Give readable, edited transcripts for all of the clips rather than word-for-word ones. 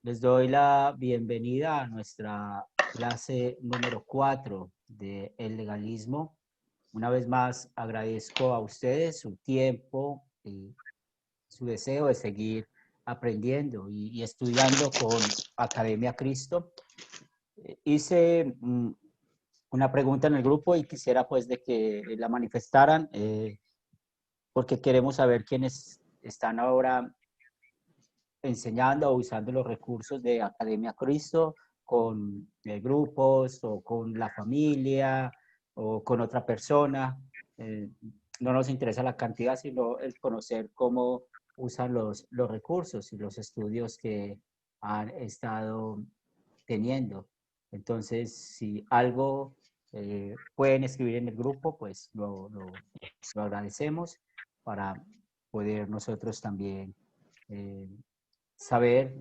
Les doy la bienvenida a nuestra clase número 4 de El Legalismo. Una vez más agradezco a ustedes su tiempo y su deseo de seguir aprendiendo y estudiando con Academia Cristo. Hice una pregunta en el grupo y quisiera pues de que la manifestaran porque queremos saber quiénes están ahora enseñando o usando los recursos de Academia Cristo con grupos o con la familia o con otra persona. Eh, no nos interesa la cantidad, sino el conocer cómo usan los recursos y los estudios que han estado teniendo. Entonces, si algo pueden escribir en el grupo, pues lo agradecemos para poder nosotros también saber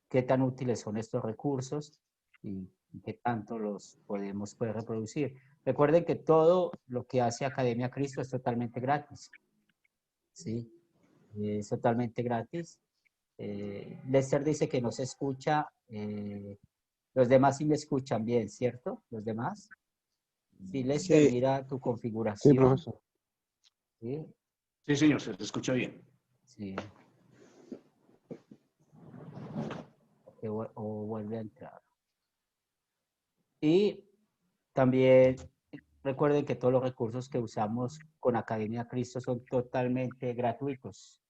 qué tan útiles son estos recursos y qué tanto los podemos pues, reproducir. Recuerden que todo lo que hace Academia Cristo es totalmente gratis, ¿sí? Es totalmente gratis. Lester dice que no se escucha, los demás sí me escuchan bien, ¿cierto? Los demás. Sí, Lester, Sí, mira tu sí, configuración. profesor. Sí, Sí, señor, se escucha bien. sí. O vuelve a entrar. Y también recuerden que todos los recursos que usamos con Academia Cristo son totalmente gratuitos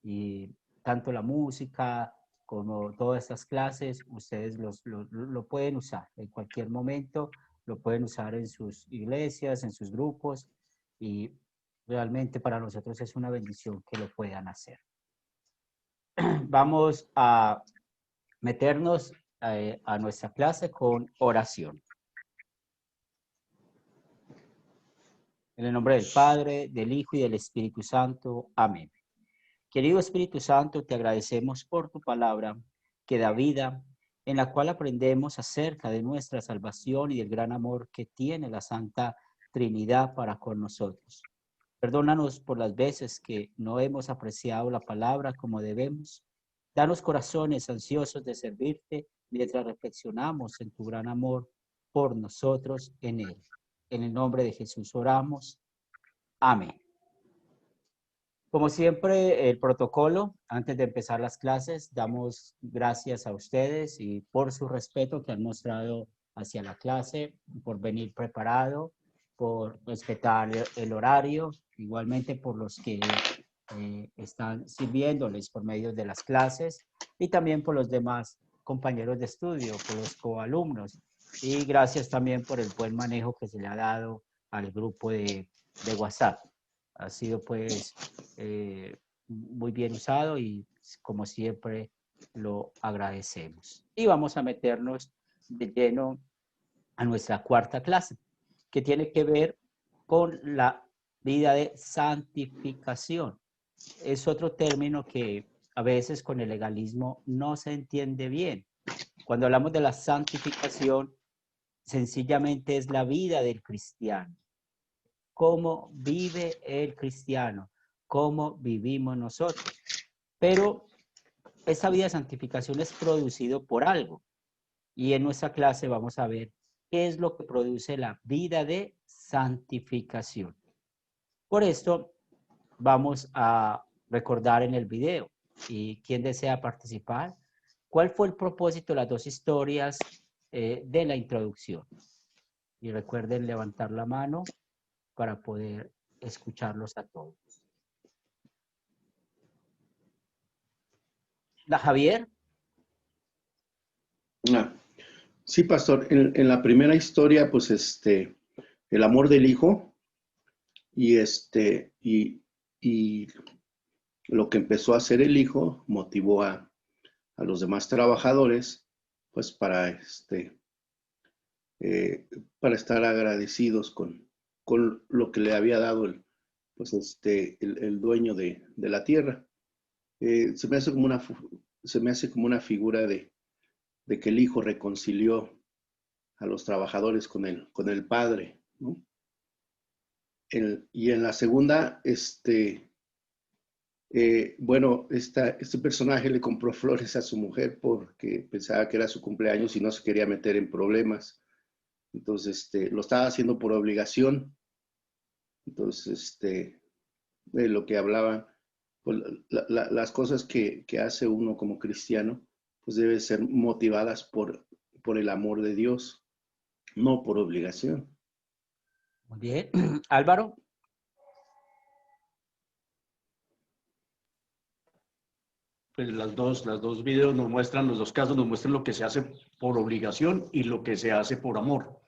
y tanto la música como todas estas clases, ustedes lo pueden usar en cualquier momento, lo pueden usar en sus iglesias, en sus grupos y realmente para nosotros es una bendición que lo puedan hacer. Vamos a meternos a nuestra clase con oración. En el nombre del Padre, del Hijo y del Espíritu Santo. Amén. Querido Espíritu Santo, te agradecemos por tu palabra que da vida, en la cual aprendemos acerca de nuestra salvación y del gran amor que tiene la Santa Trinidad para con nosotros. Perdónanos por las veces que no hemos apreciado la palabra como debemos. Danos corazones ansiosos de servirte mientras reflexionamos en tu gran amor por nosotros en él. En el nombre de Jesús oramos. Amén. Como siempre, el protocolo, antes de empezar las clases, damos gracias a ustedes y por su respeto que han mostrado hacia la clase, por venir preparado, por respetar el horario, igualmente por los que están sirviéndoles por medio de las clases y también por los demás compañeros de estudio, por los coalumnos. Y gracias también por el buen manejo que se le ha dado al grupo de WhatsApp. Ha sido pues muy bien usado y como siempre lo agradecemos. Y vamos a meternos de lleno a nuestra cuarta clase, que tiene que ver con la vida de santificación. Es otro término que a veces con el legalismo no se entiende bien. Cuando hablamos de la santificación, sencillamente es la vida del cristiano. Cómo vive el cristiano, cómo vivimos nosotros. Pero esa vida de santificación es producido por algo. Y en nuestra clase vamos a ver qué es lo que produce la vida de santificación. Por esto vamos a recordar en el video. ¿Y quién desea participar? ¿Cuál fue el propósito de las dos historias de la introducción? Y recuerden levantar la mano para poder escucharlos a todos. ¿La Javier? Sí, pastor, en la primera historia, pues el amor del hijo y y lo que empezó a hacer el hijo motivó a los demás trabajadores, pues para estar agradecidos con lo que le había dado el dueño de la tierra. Se me hace como una figura de que el hijo reconcilió a los trabajadores con el padre, ¿no? Y en la segunda, Bueno, este personaje le compró flores a su mujer porque pensaba que era su cumpleaños y no se quería meter en problemas. Entonces, lo estaba haciendo por obligación. Entonces, de lo que hablaba, pues, las cosas que hace uno como cristiano, pues deben ser motivadas por el amor de Dios, no por obligación. Muy bien. Álvaro. Pues las dos videos nos muestran, los dos casos nos muestran lo que se hace por obligación y lo que se hace por amor.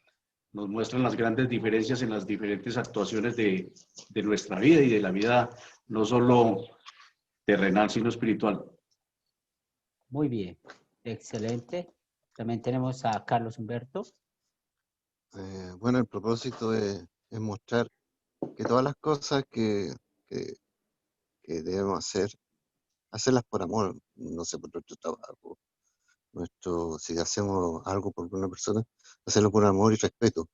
Nos muestran las grandes diferencias en las diferentes actuaciones de nuestra vida y de la vida no solo terrenal, sino espiritual. Muy bien. Excelente. También tenemos a Carlos Humberto. Bueno, el propósito es mostrar que todas las cosas que debemos hacerlas por amor, no sé, por nuestro trabajo, si hacemos algo por una persona, hacerlo por amor y respeto.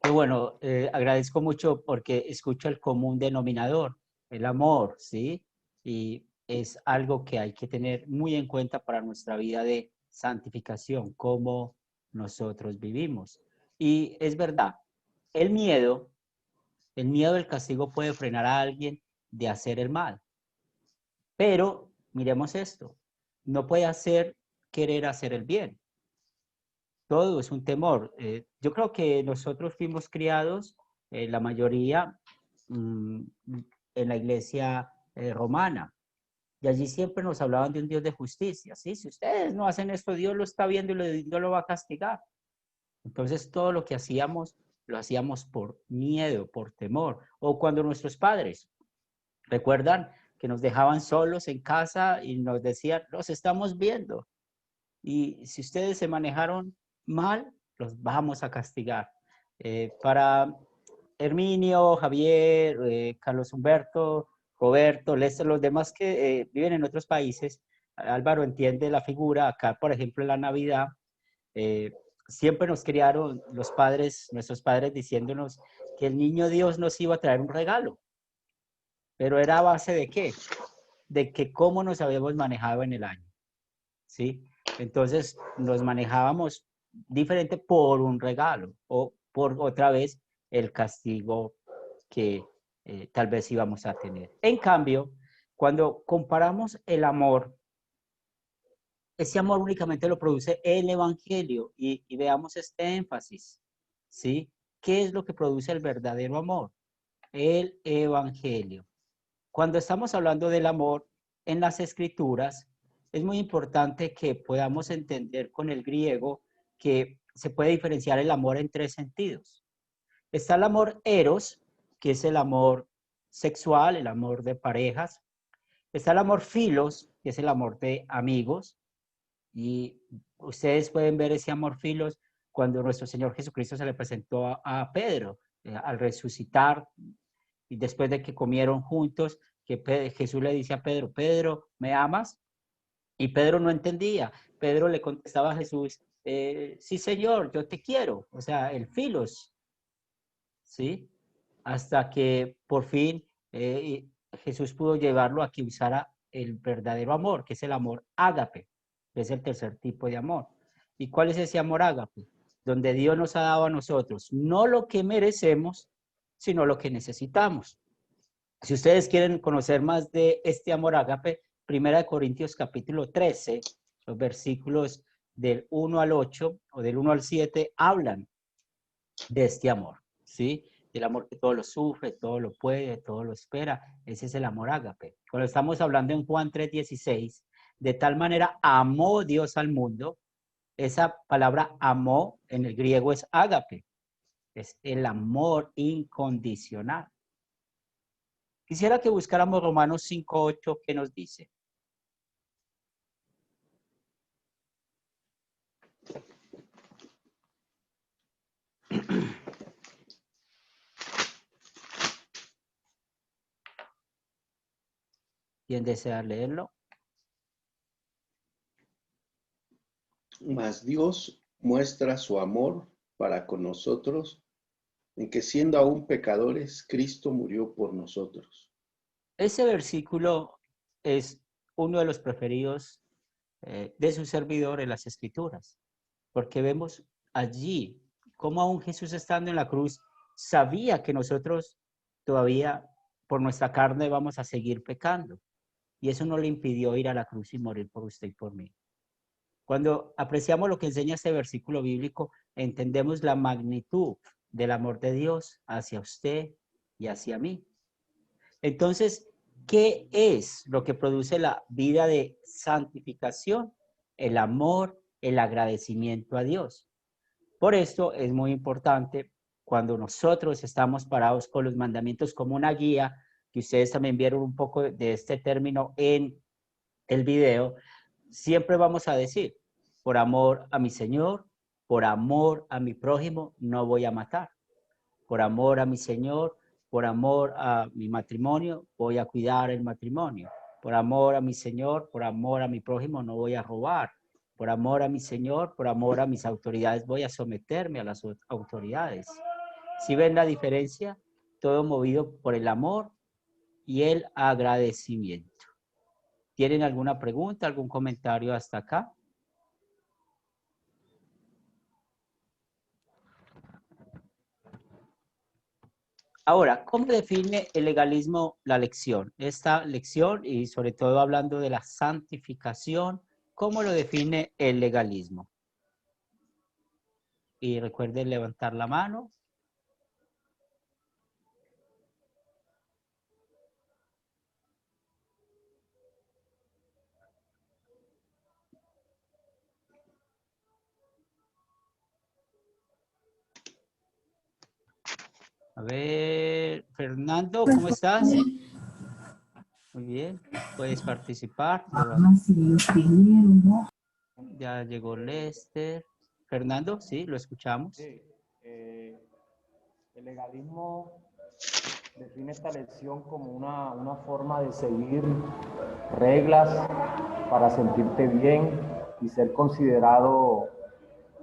Muy bueno, agradezco mucho porque escucho el común denominador, el amor, ¿sí? Y es algo que hay que tener muy en cuenta para nuestra vida de santificación, cómo nosotros vivimos. Y es verdad, el miedo, el miedo del castigo puede frenar a alguien de hacer el mal. Pero miremos esto, no puede hacer querer hacer el bien. Todo es un temor. Yo creo que nosotros fuimos criados, la mayoría, mm, en la iglesia romana. Y allí siempre nos hablaban de un Dios de justicia. ¿Sí? Si ustedes no hacen esto, Dios lo está viendo y Dios lo va a castigar. Entonces todo lo que hacíamos, lo hacíamos por miedo, por temor. O cuando nuestros padres, recuerdan que nos dejaban solos en casa y nos decían, los estamos viendo. Y si ustedes se manejaron mal, los vamos a castigar. Para Herminio, Javier, Carlos Humberto, Roberto, Lester, los demás que viven en otros países, Álvaro entiende la figura. Acá, por ejemplo, en la Navidad, eh, siempre nos criaron los padres, nuestros padres diciéndonos que el niño Dios nos iba a traer un regalo. Pero era a base de qué? De que cómo nos habíamos manejado en el año. ¿Sí? Entonces nos manejábamos diferente por un regalo o por otra vez el castigo que tal vez íbamos a tener. En cambio, cuando comparamos el amor, ese amor únicamente lo produce el Evangelio y veamos este énfasis, ¿sí? ¿Qué es lo que produce el verdadero amor? El Evangelio. Cuando estamos hablando del amor en las Escrituras, es muy importante que podamos entender con el griego que se puede diferenciar el amor en tres sentidos. Está el amor eros, que es el amor sexual, el amor de parejas. Está el amor filos, que es el amor de amigos. Y ustedes pueden ver ese amor filos cuando nuestro Señor Jesucristo se le presentó a Pedro al resucitar y después de que comieron juntos, que Jesús le dice a Pedro, Pedro, ¿me amas? Y Pedro no entendía. Pedro le contestaba a Jesús, sí, Señor, yo te quiero. O sea, el filos, ¿sí? Hasta que por fin Jesús pudo llevarlo a que usara el verdadero amor, que es el amor ágape, que es el tercer tipo de amor. ¿Y cuál es ese amor ágape? Donde Dios nos ha dado a nosotros no lo que merecemos, sino lo que necesitamos. Si ustedes quieren conocer más de este amor ágape, 1 Corintios capítulo 13, los versículos del 1 al 8 o del 1 al 7 hablan de este amor, ¿sí? El amor que todo lo sufre, todo lo puede, todo lo espera. Ese es el amor ágape. Cuando estamos hablando en Juan 3:16, de tal manera amó Dios al mundo, esa palabra amó en el griego es ágape, es el amor incondicional. Quisiera que buscáramos Romanos 5:8, ¿qué nos dice? ¿Quién desea leerlo? Mas Dios muestra su amor para con nosotros en que siendo aún pecadores, Cristo murió por nosotros. Ese versículo es uno de los preferidos de su servidor en las Escrituras, porque vemos allí cómo aún Jesús estando en la cruz sabía que nosotros todavía por nuestra carne vamos a seguir pecando, y eso no le impidió ir a la cruz y morir por usted y por mí. Cuando apreciamos lo que enseña este versículo bíblico, entendemos la magnitud del amor de Dios hacia usted y hacia mí. Entonces, ¿qué es lo que produce la vida de santificación? El amor, el agradecimiento a Dios. Por esto es muy importante cuando nosotros estamos parados con los mandamientos como una guía, que ustedes también vieron un poco de este término en el video, siempre vamos a decir, por amor a mi Señor, por amor a mi prójimo, no voy a matar. Por amor a mi Señor, por amor a mi matrimonio, voy a cuidar el matrimonio. Por amor a mi Señor, por amor a mi prójimo, no voy a robar. Por amor a mi Señor, por amor a mis autoridades, voy a someterme a las autoridades. ¿Sí ven la diferencia? Todo movido por el amor y el agradecimiento. ¿Tienen alguna pregunta, algún comentario hasta acá? Ahora, ¿cómo define el legalismo la lección? Esta lección, y sobre todo hablando de la santificación, ¿cómo lo define el legalismo? Y recuerden levantar la mano. A ver, Fernando, ¿cómo estás? Muy bien, puedes participar. Ya llegó Lester. Fernando, sí, lo escuchamos. Sí, el legalismo define esta lección como una forma de seguir reglas para sentirte bien y ser considerado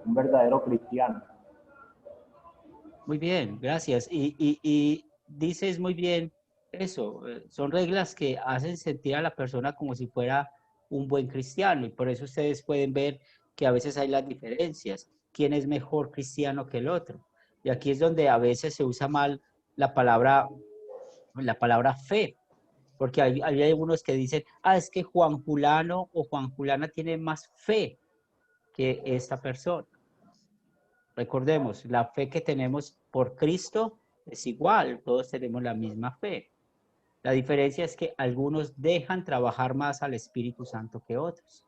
un verdadero cristiano. Muy bien, gracias. Y dices muy bien eso, son reglas que hacen sentir a la persona como si fuera un buen cristiano y por eso ustedes pueden ver que a veces hay las diferencias. ¿Quién es mejor cristiano que el otro? Y aquí es donde a veces se usa mal la palabra fe, porque hay algunos que dicen, es que Juan Julano o Juan Julana tiene más fe que esta persona. Recordemos, la fe que tenemos por Cristo es igual, todos tenemos la misma fe. La diferencia es que algunos dejan trabajar más al Espíritu Santo que otros.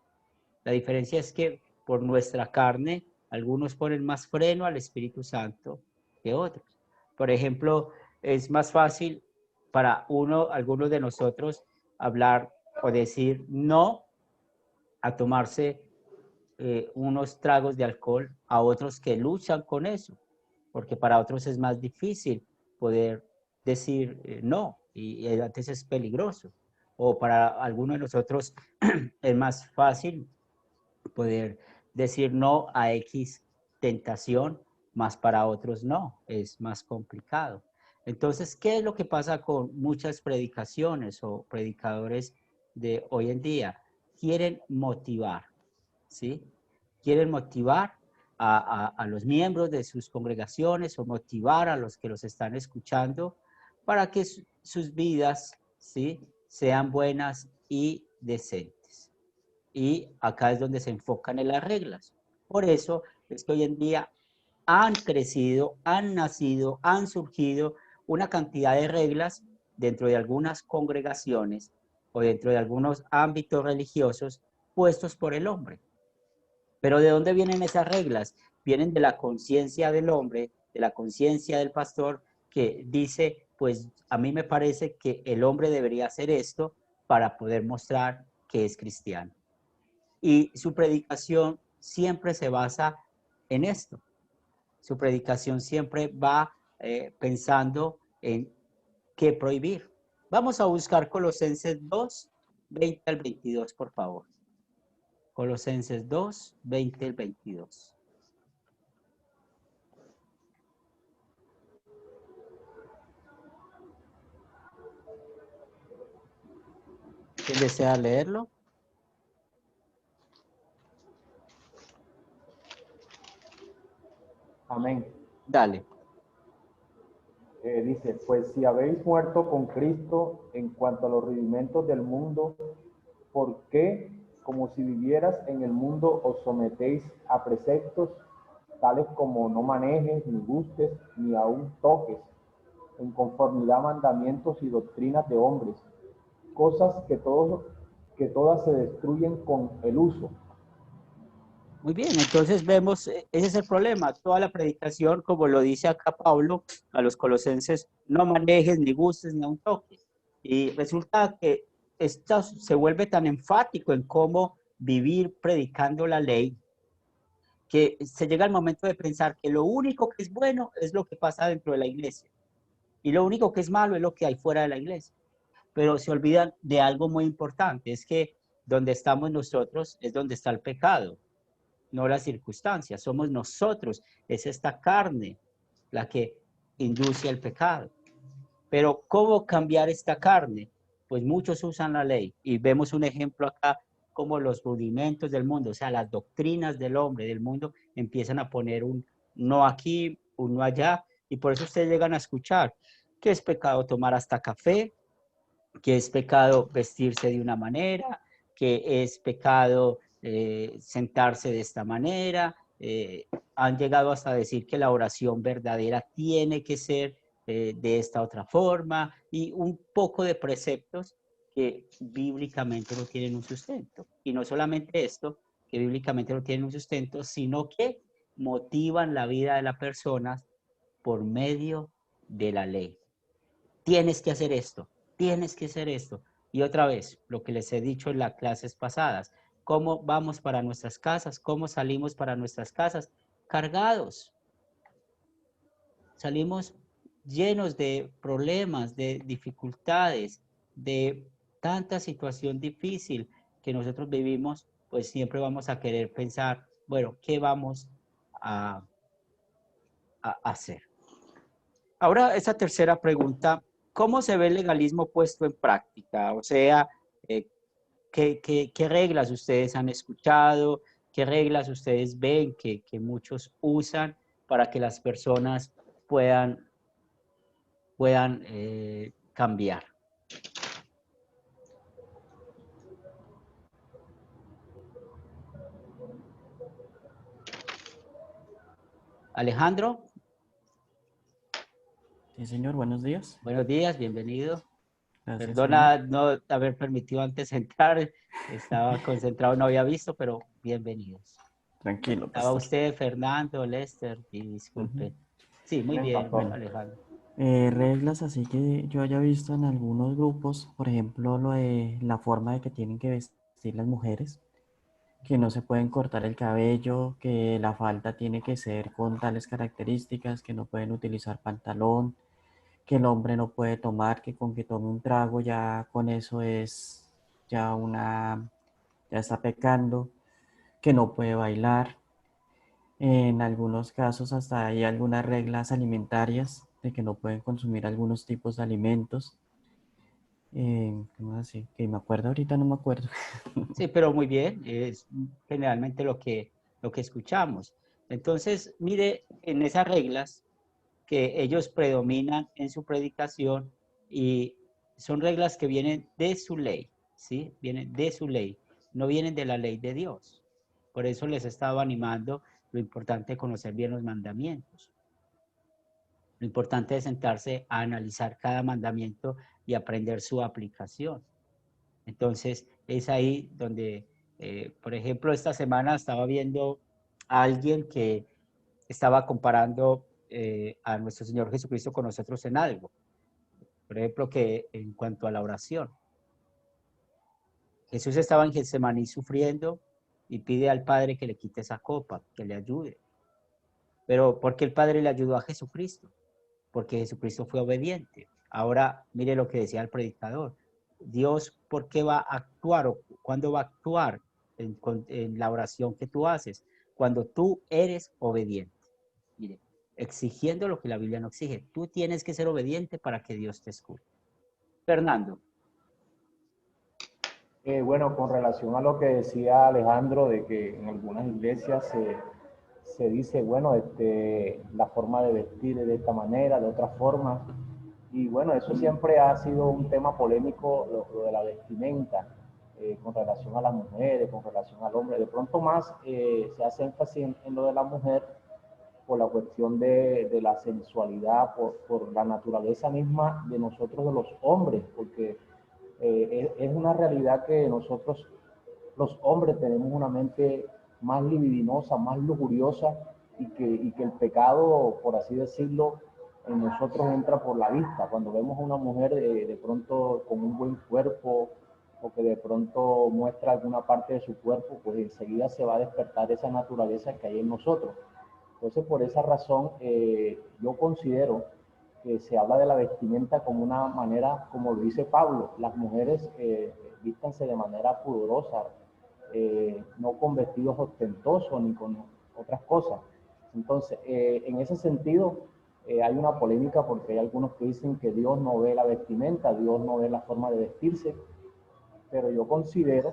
La diferencia es que por nuestra carne, algunos ponen más freno al Espíritu Santo que otros. Por ejemplo, es más fácil para algunos de nosotros hablar o decir no a tomarse unos tragos de alcohol a otros que luchan con eso, porque para otros es más difícil poder decir no y antes es peligroso. O para algunos de nosotros es más fácil poder decir no a X tentación, más para otros no, es más complicado. Entonces, ¿qué es lo que pasa con muchas predicaciones o predicadores de hoy en día? Quieren motivar, ¿sí? Quieren motivar a los miembros de sus congregaciones o motivar a los que los están escuchando para que sus vidas, ¿sí?, sean buenas y decentes. Y acá es donde se enfocan en las reglas. Por eso es que hoy en día han crecido, han nacido, han surgido una cantidad de reglas dentro de algunas congregaciones o dentro de algunos ámbitos religiosos puestos por el hombre. Pero ¿de dónde vienen esas reglas? Vienen de la conciencia del hombre, de la conciencia del pastor, que dice, pues a mí me parece que el hombre debería hacer esto para poder mostrar que es cristiano. Y su predicación siempre se basa en esto. Su predicación siempre va pensando en qué prohibir. Vamos a buscar Colosenses 2, 20 al 22, por favor. Colosenses 2, 20 al 22. ¿Quién desea leerlo? Amén. Dale. Dice, pues si habéis muerto con Cristo en cuanto a los rudimentos del mundo, ¿por qué, como si vivieras en el mundo, os sometéis a preceptos tales como no manejes, ni gustes, ni aun toques, en conformidad a mandamientos y doctrinas de hombres, cosas que todas se destruyen con el uso? Muy bien, entonces vemos, ese es el problema. Toda la predicación, como lo dice acá Pablo a los colosenses, no manejes, ni gustes, ni aun toques. Y resulta que esto se vuelve tan enfático en cómo vivir predicando la ley, que se llega el momento de pensar que lo único que es bueno es lo que pasa dentro de la iglesia y lo único que es malo es lo que hay fuera de la iglesia. Pero se olvidan de algo muy importante, es que donde estamos nosotros es donde está el pecado, no las circunstancias, somos nosotros, es esta carne la que induce el pecado. Pero ¿cómo cambiar esta carne? Pues muchos usan la ley y vemos un ejemplo acá como los rudimentos del mundo, o sea, las doctrinas del hombre, del mundo, empiezan a poner un no aquí, un no allá, y por eso ustedes llegan a escuchar que es pecado tomar hasta café, que es pecado vestirse de una manera, que es pecado sentarse de esta manera. Han llegado hasta decir que la oración verdadera tiene que ser de esta otra forma y un poco de preceptos que bíblicamente no tienen un sustento. Y no solamente esto, que bíblicamente no tienen un sustento, sino que motivan la vida de las personas por medio de la ley. Tienes que hacer esto, tienes que hacer esto. Y otra vez, lo que les he dicho en las clases pasadas, cómo vamos para nuestras casas, cómo salimos para nuestras casas, cargados. Salimos llenos de problemas, de dificultades, de tanta situación difícil que nosotros vivimos, pues siempre vamos a querer pensar, bueno, ¿qué vamos a, a hacer? Ahora, esa tercera pregunta, ¿cómo se ve el legalismo puesto en práctica? O sea, eh, ¿qué reglas ustedes han escuchado? ¿Qué reglas ustedes ven que muchos usan para que las personas puedan cambiar? Alejandro, Sí, señor, buenos días. buenos días, bienvenido. Gracias, Perdona señor. no haber permitido antes entrar, estaba concentrado, no había visto, pero bienvenidos. Tranquilo, Estaba pastor. usted, Fernando, Lester, y Ujú. disculpe. Sí, muy Amén, bien, pastor. Bueno, Alejandro. reglas así que yo haya visto en algunos grupos, por ejemplo, lo de la forma de que tienen que vestir las mujeres, que no se pueden cortar el cabello, que la falda tiene que ser con tales características, que no pueden utilizar pantalón, que el hombre no puede tomar, que con que tome un trago ya con eso es ya ya está pecando, que no puede bailar. En algunos casos hasta hay algunas reglas alimentarias de que no pueden consumir algunos tipos de alimentos. ¿Qué más así? Que me acuerdo ahorita, no me acuerdo. Sí, pero muy bien, es generalmente lo que escuchamos. Entonces, mire, en esas reglas que ellos predominan en su predicación y son reglas que vienen de su ley, ¿sí? Vienen de su ley, no vienen de la ley de Dios. Por eso les estaba animando lo importante de conocer bien los mandamientos. Lo importante es sentarse a analizar cada mandamiento y aprender su aplicación. Entonces, es ahí donde, por ejemplo, esta semana estaba viendo a alguien que estaba comparando a nuestro Señor Jesucristo con nosotros en algo. Por ejemplo, que en cuanto a la oración, Jesús estaba en Getsemaní sufriendo y pide al Padre que le quite esa copa, que le ayude. Pero ¿por qué el Padre le ayudó a Jesucristo? Porque Jesucristo fue obediente. Ahora, mire lo que decía el predicador. Dios, ¿por qué va a actuar o cuándo va a actuar en la oración que tú haces? Cuando tú eres obediente. Mire, exigiendo lo que la Biblia no exige. Tú tienes que ser obediente para que Dios te escuche. Fernando. Bueno, con relación a lo que decía Alejandro, de que en algunas iglesias se dice, bueno, la forma de vestir es de esta manera, de otra forma. Y bueno, eso siempre ha sido un tema polémico, lo de la vestimenta, con relación a las mujeres, con relación al hombre. De pronto más se hace énfasis en lo de la mujer por la cuestión de la sensualidad, por la naturaleza misma de nosotros, de los hombres, porque es una realidad que nosotros, los hombres, tenemos una mente más libidinosa, más lujuriosa, y que el pecado, por así decirlo, en nosotros entra por la vista. Cuando vemos a una mujer de pronto con un buen cuerpo, o que de pronto muestra alguna parte de su cuerpo, pues enseguida se va a despertar esa naturaleza que hay en nosotros. Entonces, por esa razón, yo considero que se habla de la vestimenta como una manera, como lo dice Pablo, las mujeres vístanse de manera pudorosa, no con vestidos ostentosos ni con otras cosas. Entonces, en ese sentido, hay una polémica porque hay algunos que dicen que Dios no ve la vestimenta, Dios no ve la forma de vestirse, pero yo considero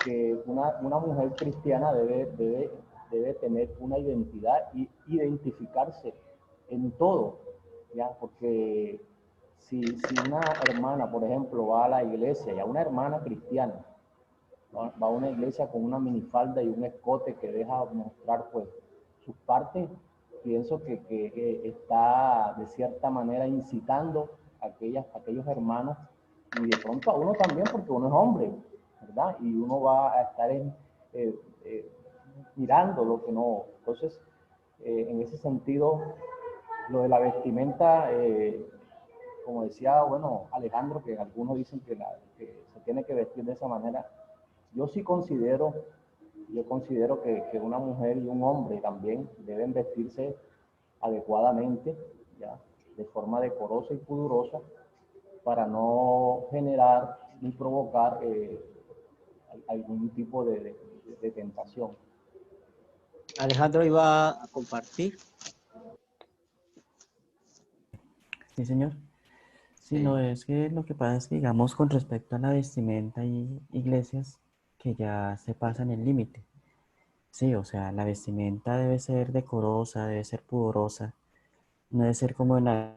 que una mujer cristiana debe tener una identidad y identificarse en todo, ¿ya? Porque si una hermana, por ejemplo, va a la iglesia, ya una hermana cristiana, va a una iglesia con una minifalda y un escote que deja mostrar pues sus partes, pienso que está de cierta manera incitando a aquellos hermanos, y de pronto a uno también, porque uno es hombre, ¿verdad? Y uno va a estar eh, eh, mirando lo que no. Entonces, en ese sentido, lo de la vestimenta, como decía, bueno, Alejandro, que algunos dicen que se tiene que vestir de esa manera. Yo sí considero, yo considero que una mujer y un hombre también deben vestirse adecuadamente, ¿ya? De forma decorosa y pudorosa, para no generar ni provocar algún tipo de tentación. Alejandro iba a compartir. Sí, señor. Sí, no, es que lo que pasa es que, digamos, con respecto a la vestimenta, hay iglesias que ya se pasan el límite. Sí, o sea, la vestimenta debe ser decorosa, debe ser pudorosa. No debe ser como en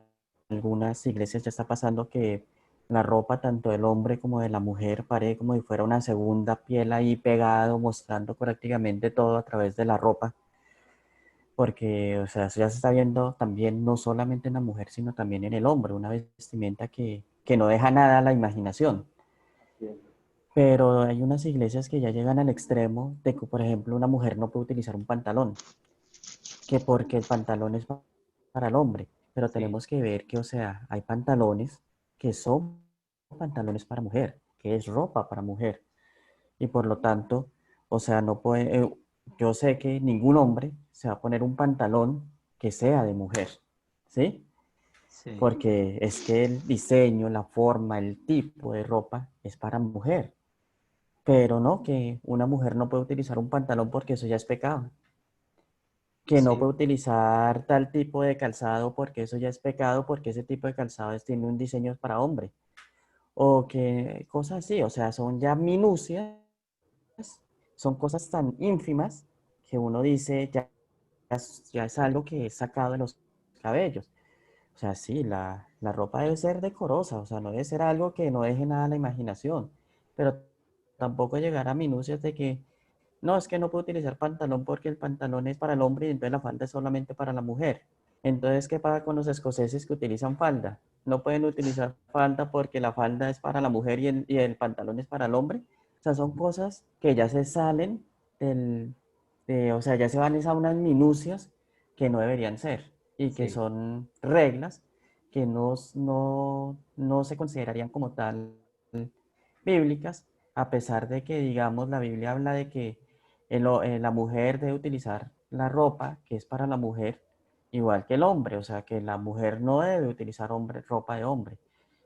algunas iglesias ya está pasando que la ropa tanto del hombre como de la mujer parece como si fuera una segunda piel ahí pegado, mostrando prácticamente todo a través de la ropa. Porque, o sea, eso ya se está viendo también no solamente en la mujer, sino también en el hombre, una vestimenta que no deja nada a la imaginación. Pero hay unas iglesias que ya llegan al extremo de que, por ejemplo, una mujer no puede utilizar un pantalón, que porque el pantalón es para el hombre. Pero tenemos que ver que, o sea, hay pantalones que son pantalones para mujer, que es ropa para mujer. Y por lo tanto, o sea, no puede, yo sé que ningún hombre se va a poner un pantalón que sea de mujer, ¿sí? Sí, Porque es que el diseño, la forma, el tipo de ropa es para mujer. Pero no, que una mujer no puede utilizar un pantalón porque eso ya es pecado. Que no sí, puede utilizar tal tipo de calzado porque eso ya es pecado, porque ese tipo de calzado tiene un diseño para hombre. O que cosas así, o sea, son ya minucias, son cosas tan ínfimas que uno dice ya es algo que es sacado de los cabellos. O sea, sí, la ropa debe ser decorosa, o sea, no debe ser algo que no deje nada a la imaginación, pero tampoco llegar a minucias de que no, es que no puedo utilizar pantalón porque el pantalón es para el hombre y entonces la falda es solamente para la mujer. Entonces, ¿qué pasa con los escoceses que utilizan falda? No pueden utilizar falda porque la falda es para la mujer y el pantalón es para el hombre. O sea, son cosas que ya se salen o sea, ya se van a unas minucias que no deberían ser y que sí, son reglas que no se considerarían como tal bíblicas, a pesar de que, digamos, la Biblia habla de que la mujer debe utilizar la ropa que es para la mujer, igual que el hombre, o sea, que la mujer no debe utilizar ropa de hombre.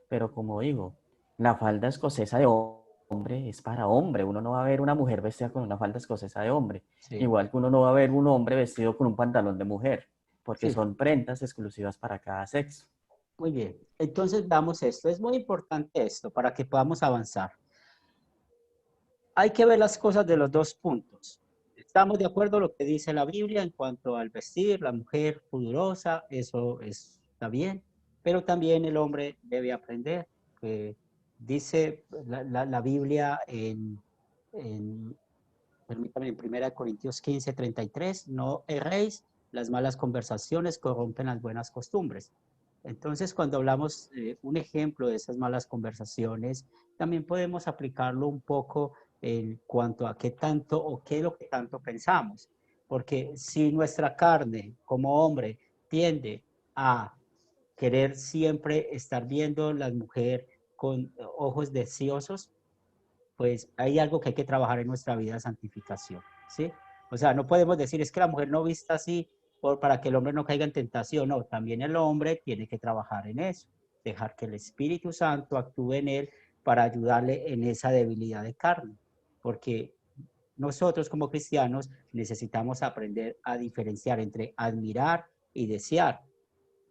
Pero como digo, la falda escocesa de hombre es para hombre. Uno no va a ver una mujer vestida con una falda escocesa de hombre. sí, Igual que uno no va a ver un hombre vestido con un pantalón de mujer, porque sí. son prendas exclusivas para cada sexo. Muy bien. Entonces, vamos esto. Es muy importante esto para que podamos avanzar. hay que ver las cosas de los dos puntos. Estamos de acuerdo en lo que dice la Biblia en cuanto al vestir, la mujer pudorosa, eso está bien, pero también el hombre debe aprender. Dice la Biblia en, permítame, en 1 Corintios 15:33, no erréis, las malas conversaciones corrompen las buenas costumbres. Entonces, cuando hablamos un ejemplo de esas malas conversaciones, también podemos aplicarlo un poco en cuanto a qué tanto o qué es lo que tanto pensamos. Porque si nuestra carne como hombre tiende a querer siempre estar viendo a la mujer con ojos deseosos, pues hay algo que hay que trabajar en nuestra vida de santificación, ¿sí? O sea, no podemos decir, es que la mujer no vista así para que el hombre no caiga en tentación. No, también el hombre tiene que trabajar en eso, dejar que el Espíritu Santo actúe en él para ayudarle en esa debilidad de carne, porque nosotros como cristianos necesitamos aprender a diferenciar entre admirar y desear,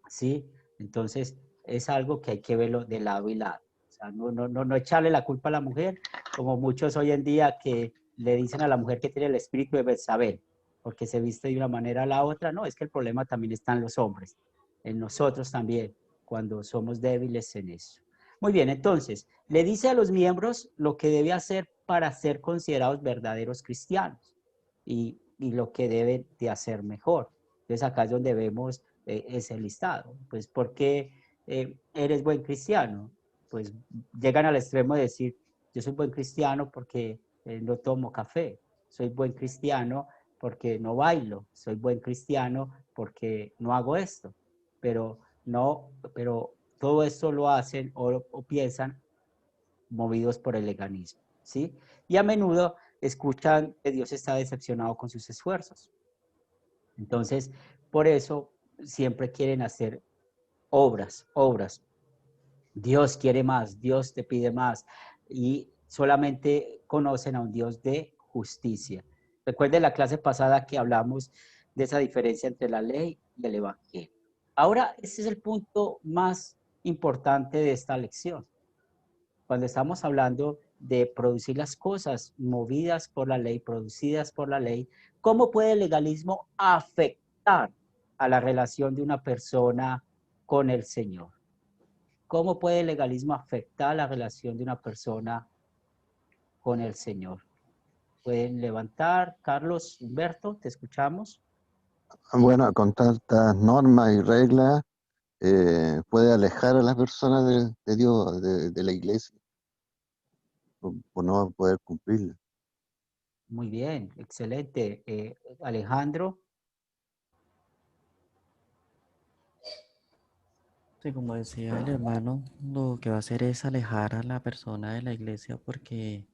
¿sí? Entonces, es algo que hay que verlo de lado y lado. O sea, no echarle la culpa a la mujer, como muchos hoy en día que le dicen a la mujer que tiene el espíritu de Betsabé, porque se viste de una manera a la otra. No, es que el problema también está en los hombres, en nosotros también, cuando somos débiles en eso. Muy bien, entonces, le dice a los miembros lo que debe hacer para ser considerados verdaderos cristianos y lo que deben de hacer mejor. Entonces, acá es donde vemos ese listado. Pues, ¿por qué eres buen cristiano? Pues llegan al extremo de decir, yo soy buen cristiano porque no tomo café, soy buen cristiano porque no bailo, soy buen cristiano porque no hago esto, pero todo esto lo hacen o piensan movidos por el legalismo, ¿sí? Y a menudo escuchan que Dios está decepcionado con sus esfuerzos. Entonces, por eso siempre quieren hacer obras. Dios quiere más, Dios te pide más y solamente conocen a un Dios de justicia. Recuerden la clase pasada que hablamos de esa diferencia entre la ley y el evangelio. Ahora, este es el punto más importante de esta lección. Cuando estamos hablando de producir las cosas movidas por la ley, producidas por la ley, ¿cómo puede el legalismo afectar a la relación de una persona con el Señor? ¿Cómo puede el legalismo afectar la relación de una persona con el Señor? ¿Pueden levantar? Carlos, Humberto, te escuchamos. Bueno, con tantas normas y reglas puede alejar a las personas de Dios, de la iglesia, por no poder cumplirla. Muy bien, excelente. Alejandro. Sí, como decía el hermano, lo que va a hacer es alejar a la persona de la iglesia porque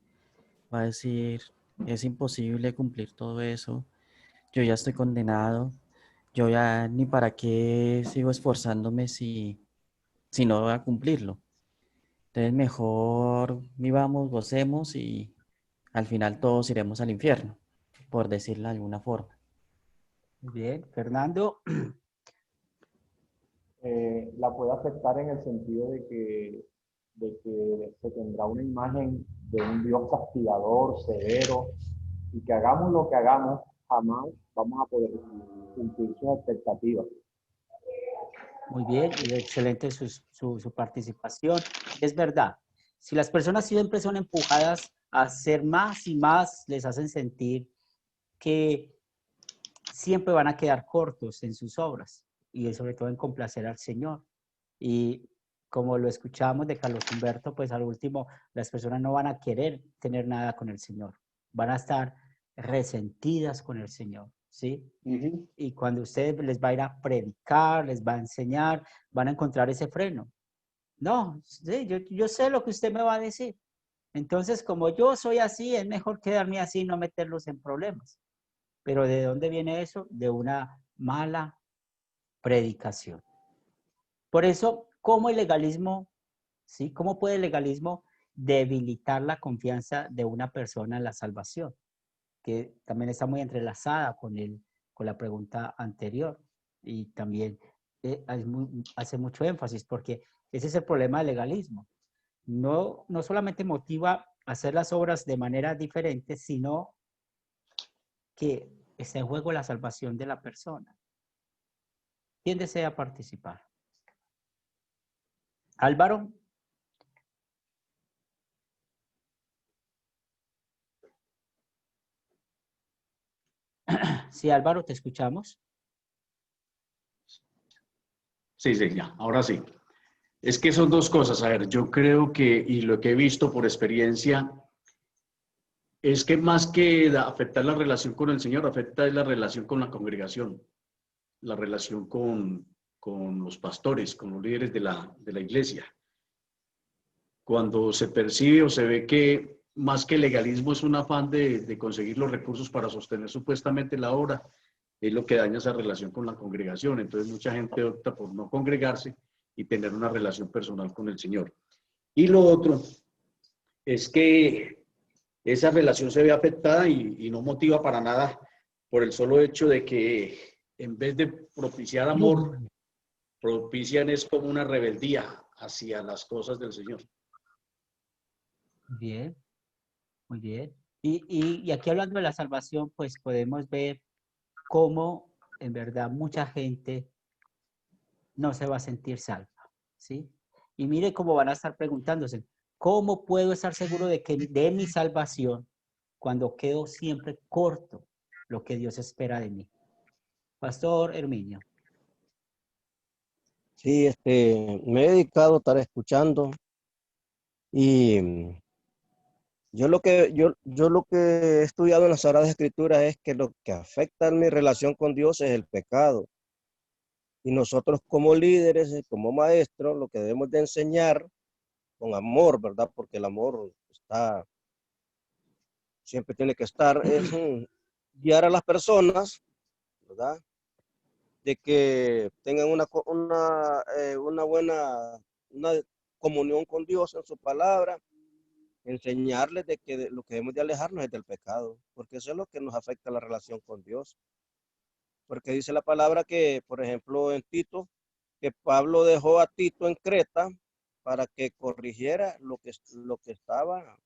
va a decir, es imposible cumplir todo eso, yo ya estoy condenado, yo ya ni para qué sigo esforzándome si no voy a cumplirlo. Entonces mejor vivamos, gocemos y al final todos iremos al infierno, por decirlo de alguna forma. Muy bien, Fernando. La puede afectar en el sentido de que se tendrá una imagen de un Dios castigador, severo, y que hagamos lo que hagamos, jamás vamos a poder cumplir sus expectativas. Muy bien, y excelente su participación. Es verdad, si las personas siempre son empujadas a hacer más y más, les hacen sentir que siempre van a quedar cortos en sus obras y sobre todo en complacer al Señor. Y como lo escuchamos de Carlos Humberto, pues al último las personas no van a querer tener nada con el Señor, van a estar resentidas con el Señor, ¿sí? Y cuando usted les va a ir a predicar, les va a enseñar, van a encontrar ese freno. No, sí, yo sé lo que usted me va a decir. Entonces, como yo soy así, es mejor quedarme así y no meterlos en problemas. Pero ¿de dónde viene eso? De una mala predicación. Por eso, ¿cómo el legalismo, sí? ¿Cómo puede el legalismo debilitar la confianza de una persona en la salvación? Que también está muy entrelazada con la pregunta anterior y también hace mucho énfasis porque ese es el problema del legalismo. No solamente motiva hacer las obras de manera diferente, sino que está en juego la salvación de la persona. ¿Quién desea participar? Álvaro. Sí, Álvaro, te escuchamos. Sí, sí, ya, ahora sí. Es que son dos cosas. A ver, yo creo que, y lo que he visto por experiencia, es que más que afectar la relación con el Señor, afecta la relación con la congregación, la relación con los pastores, con los líderes de la iglesia. Cuando se percibe o se ve que más que legalismo es un afán de conseguir los recursos para sostener supuestamente la obra, es lo que daña esa relación con la congregación. Entonces mucha gente opta por no congregarse y tener una relación personal con el Señor. Y lo otro es que esa relación se ve afectada y no motiva para nada por el solo hecho de que en vez de propiciar amor, propician es como una rebeldía hacia las cosas del Señor. Bien, muy bien. Y aquí hablando de la salvación, pues podemos ver cómo en verdad mucha gente no se va a sentir salva, ¿sí? Y mire cómo van a estar preguntándose, ¿cómo puedo estar seguro de mi salvación cuando quedo siempre corto lo que Dios espera de mí? Pastor Herminio. Sí, me he dedicado a estar escuchando y yo lo que he estudiado en las Sagradas Escrituras es que lo que afecta en mi relación con Dios es el pecado. Y nosotros como líderes, como maestros, lo que debemos de enseñar con amor, ¿verdad? Porque el amor siempre tiene que estar, es guiar a las personas, ¿verdad? De que tengan una buena una comunión con Dios en su palabra, enseñarles de que lo que debemos de alejarnos es del pecado, porque eso es lo que nos afecta la relación con Dios. Porque dice la palabra que, por ejemplo, en Tito, que Pablo dejó a Tito en Creta para que corrigiera lo que estaba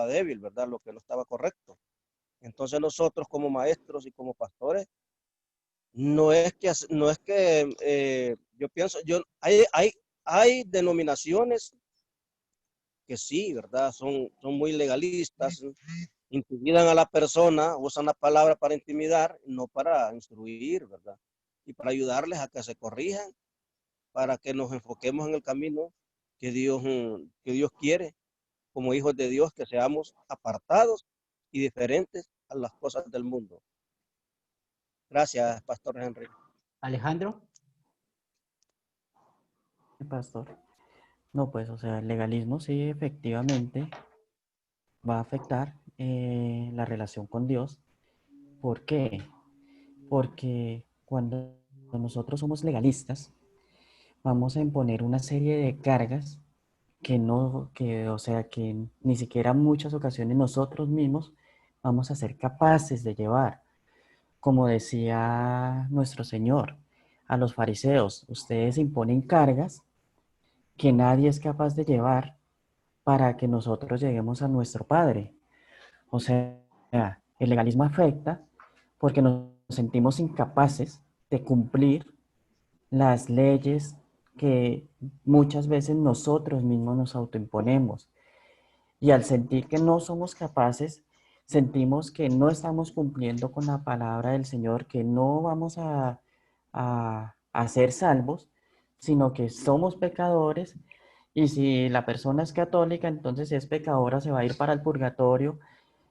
débil, ¿verdad? Lo que no estaba correcto. Entonces nosotros como maestros y como pastores, no es que yo pienso, hay denominaciones que sí, ¿verdad? Son muy legalistas, intimidan a la persona, usan la palabra para intimidar, no para instruir, ¿verdad? Y para ayudarles a que se corrijan, para que nos enfoquemos en el camino que Dios quiere, como hijos de Dios, que seamos apartados y diferentes a las cosas del mundo. Gracias, Pastor Henry. Alejandro. Pastor. No, pues, o sea, el legalismo sí efectivamente va a afectar la relación con Dios. ¿Por qué? Porque cuando nosotros somos legalistas, vamos a imponer una serie de cargas o sea, que ni siquiera en muchas ocasiones nosotros mismos vamos a ser capaces de llevar. Como decía nuestro Señor a los fariseos, ustedes imponen cargas que nadie es capaz de llevar para que nosotros lleguemos a nuestro Padre. O sea, el legalismo afecta porque nos sentimos incapaces de cumplir las leyes que muchas veces nosotros mismos nos autoimponemos. Y al sentir que no somos capaces, sentimos que no estamos cumpliendo con la palabra del Señor, que no vamos a ser salvos, sino que somos pecadores. Y si la persona es católica, entonces si es pecadora, se va a ir para el purgatorio.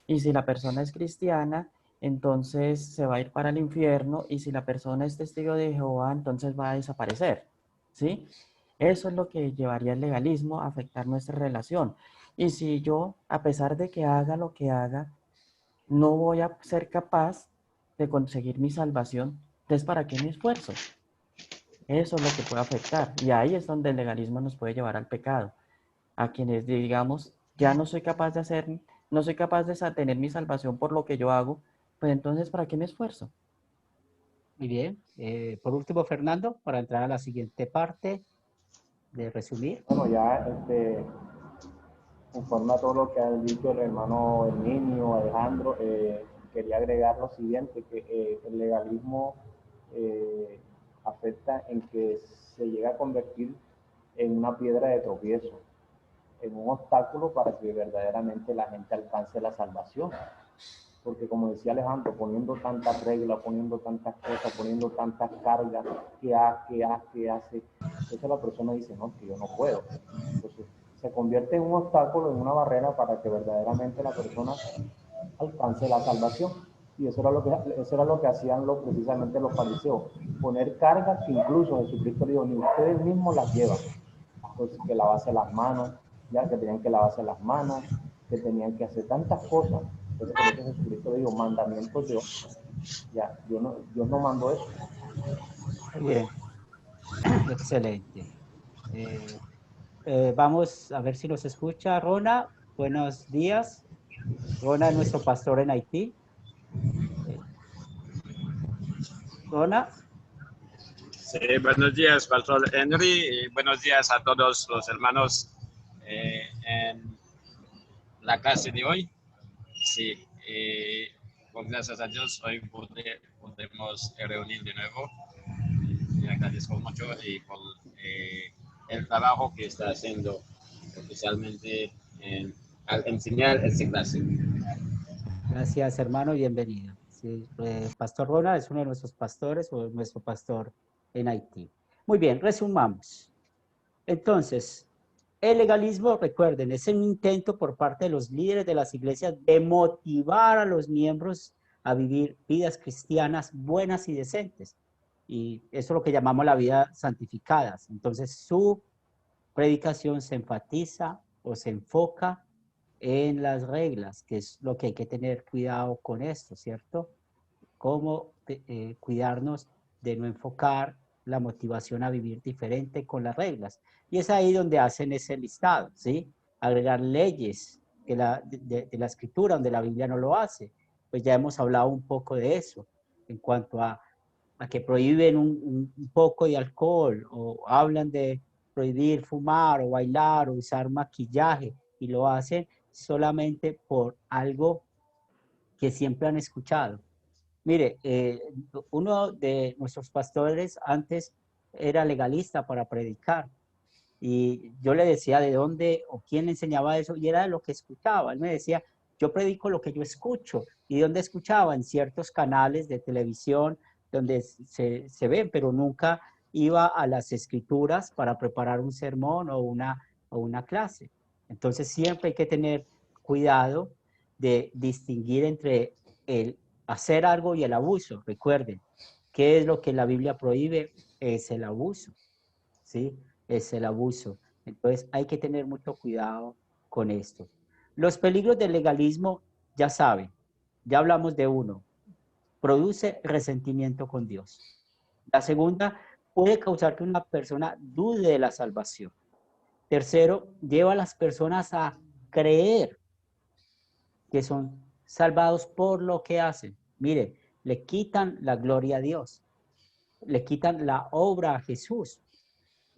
Y si la persona es cristiana, entonces se va a ir para el infierno. Y si la persona es testigo de Jehová, entonces va a desaparecer. ¿Sí? Eso es lo que llevaría el legalismo a afectar nuestra relación. Y si yo, a pesar de que haga lo que haga, no voy a ser capaz de conseguir mi salvación, entonces ¿para qué me esfuerzo? Eso es lo que puede afectar. Y ahí es donde el legalismo nos puede llevar al pecado. A quienes digamos, ya no soy capaz de hacer, no soy capaz de tener mi salvación por lo que yo hago, pues entonces ¿para qué me esfuerzo? Muy bien. Por último, Fernando, para entrar a la siguiente parte de resumir. Bueno, ya conforme a todo lo que ha dicho el hermano Herminio, Alejandro, quería agregar lo siguiente, que el legalismo afecta en que se llega a convertir en una piedra de tropiezo, en un obstáculo para que verdaderamente la gente alcance la salvación. Porque como decía Alejandro, poniendo tantas reglas, poniendo tantas cosas, poniendo tantas cargas, ¿qué hace? Entonces la persona dice, no, que yo no puedo. Entonces se convierte en un obstáculo, en una barrera para que verdaderamente la persona alcance la salvación. Y eso era lo que hacían precisamente los fariseos, poner cargas que incluso Jesucristo dijo, ni ustedes mismos las llevan. Pues que lavarse las manos, ya que tenían que lavarse las manos, que tenían que hacer tantas cosas. Entonces por eso Jesucristo dijo, mandamientos de ya, Dios no mandó eso. Muy bien, excelente. Vamos a ver si nos escucha Rona. Buenos días. Rona es nuestro pastor en Haití. Rona. Sí, buenos días, Pastor Henry, y buenos días a todos los hermanos en la clase de hoy. Sí, pues gracias a Dios hoy podemos reunir de nuevo. Le agradezco mucho y por el trabajo que está haciendo, especialmente al enseñar esta clase. Gracias, hermano, bienvenido. Sí, Pastor Ronald es uno de nuestros pastores o nuestro pastor en Haití. Muy bien, resumamos. Entonces, el legalismo, recuerden, es un intento por parte de los líderes de las iglesias de motivar a los miembros a vivir vidas cristianas buenas y decentes. Y eso es lo que llamamos la vida santificada. Entonces, su predicación se enfatiza o se enfoca en las reglas, que es lo que hay que tener cuidado con esto, ¿cierto? Cómo cuidarnos de no enfocar la motivación a vivir diferente con las reglas. Y es ahí donde hacen ese listado, ¿sí? Agregar leyes de la escritura, donde la Biblia no lo hace. Pues ya hemos hablado un poco de eso, en cuanto a que prohíben un poco de alcohol, o hablan de prohibir fumar, o bailar, o usar maquillaje, y lo hacen solamente por algo que siempre han escuchado. Mire, uno de nuestros pastores antes era legalista para predicar, y yo le decía de dónde o quién le enseñaba eso, y era de lo que escuchaba. Él me decía, yo predico lo que yo escucho. ¿Y dónde escuchaba? En ciertos canales de televisión donde se ven, pero nunca iba a las escrituras para preparar un sermón o una clase. Entonces siempre hay que tener cuidado de distinguir entre el hacer algo y el abuso. Recuerden, ¿qué es lo que la Biblia prohíbe? Es el abuso, ¿sí? Es el abuso. Entonces hay que tener mucho cuidado con esto. Los peligros del legalismo, ya saben, ya hablamos de uno, produce resentimiento con Dios. La segunda, puede causar que una persona dude de la salvación. Tercero, lleva a las personas a creer que son salvados por lo que hacen. Mire, le quitan la gloria a Dios, le quitan la obra a Jesús.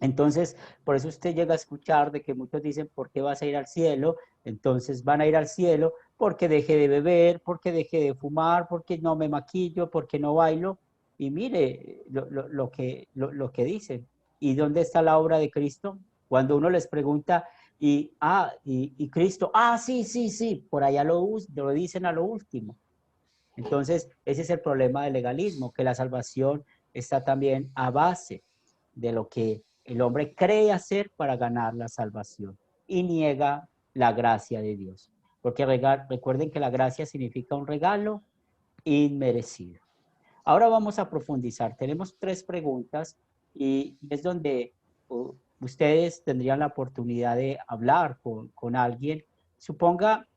Entonces, por eso usted llega a escuchar de que muchos dicen, ¿por qué vas a ir al cielo? Entonces van a ir al cielo porque dejé de beber, porque dejé de fumar, porque no me maquillo, porque no bailo. Y mire lo que dicen. ¿Y dónde está la obra de Cristo? Cuando uno les pregunta, y Cristo, sí, por allá lo dicen a lo último. Entonces, ese es el problema del legalismo, que la salvación está también a base de lo que el hombre cree hacer para ganar la salvación y niega la gracia de Dios. Porque recuerden que la gracia significa un regalo inmerecido. Ahora vamos a profundizar. Tenemos 3 preguntas y es donde ustedes tendrían la oportunidad de hablar con alguien. Suponga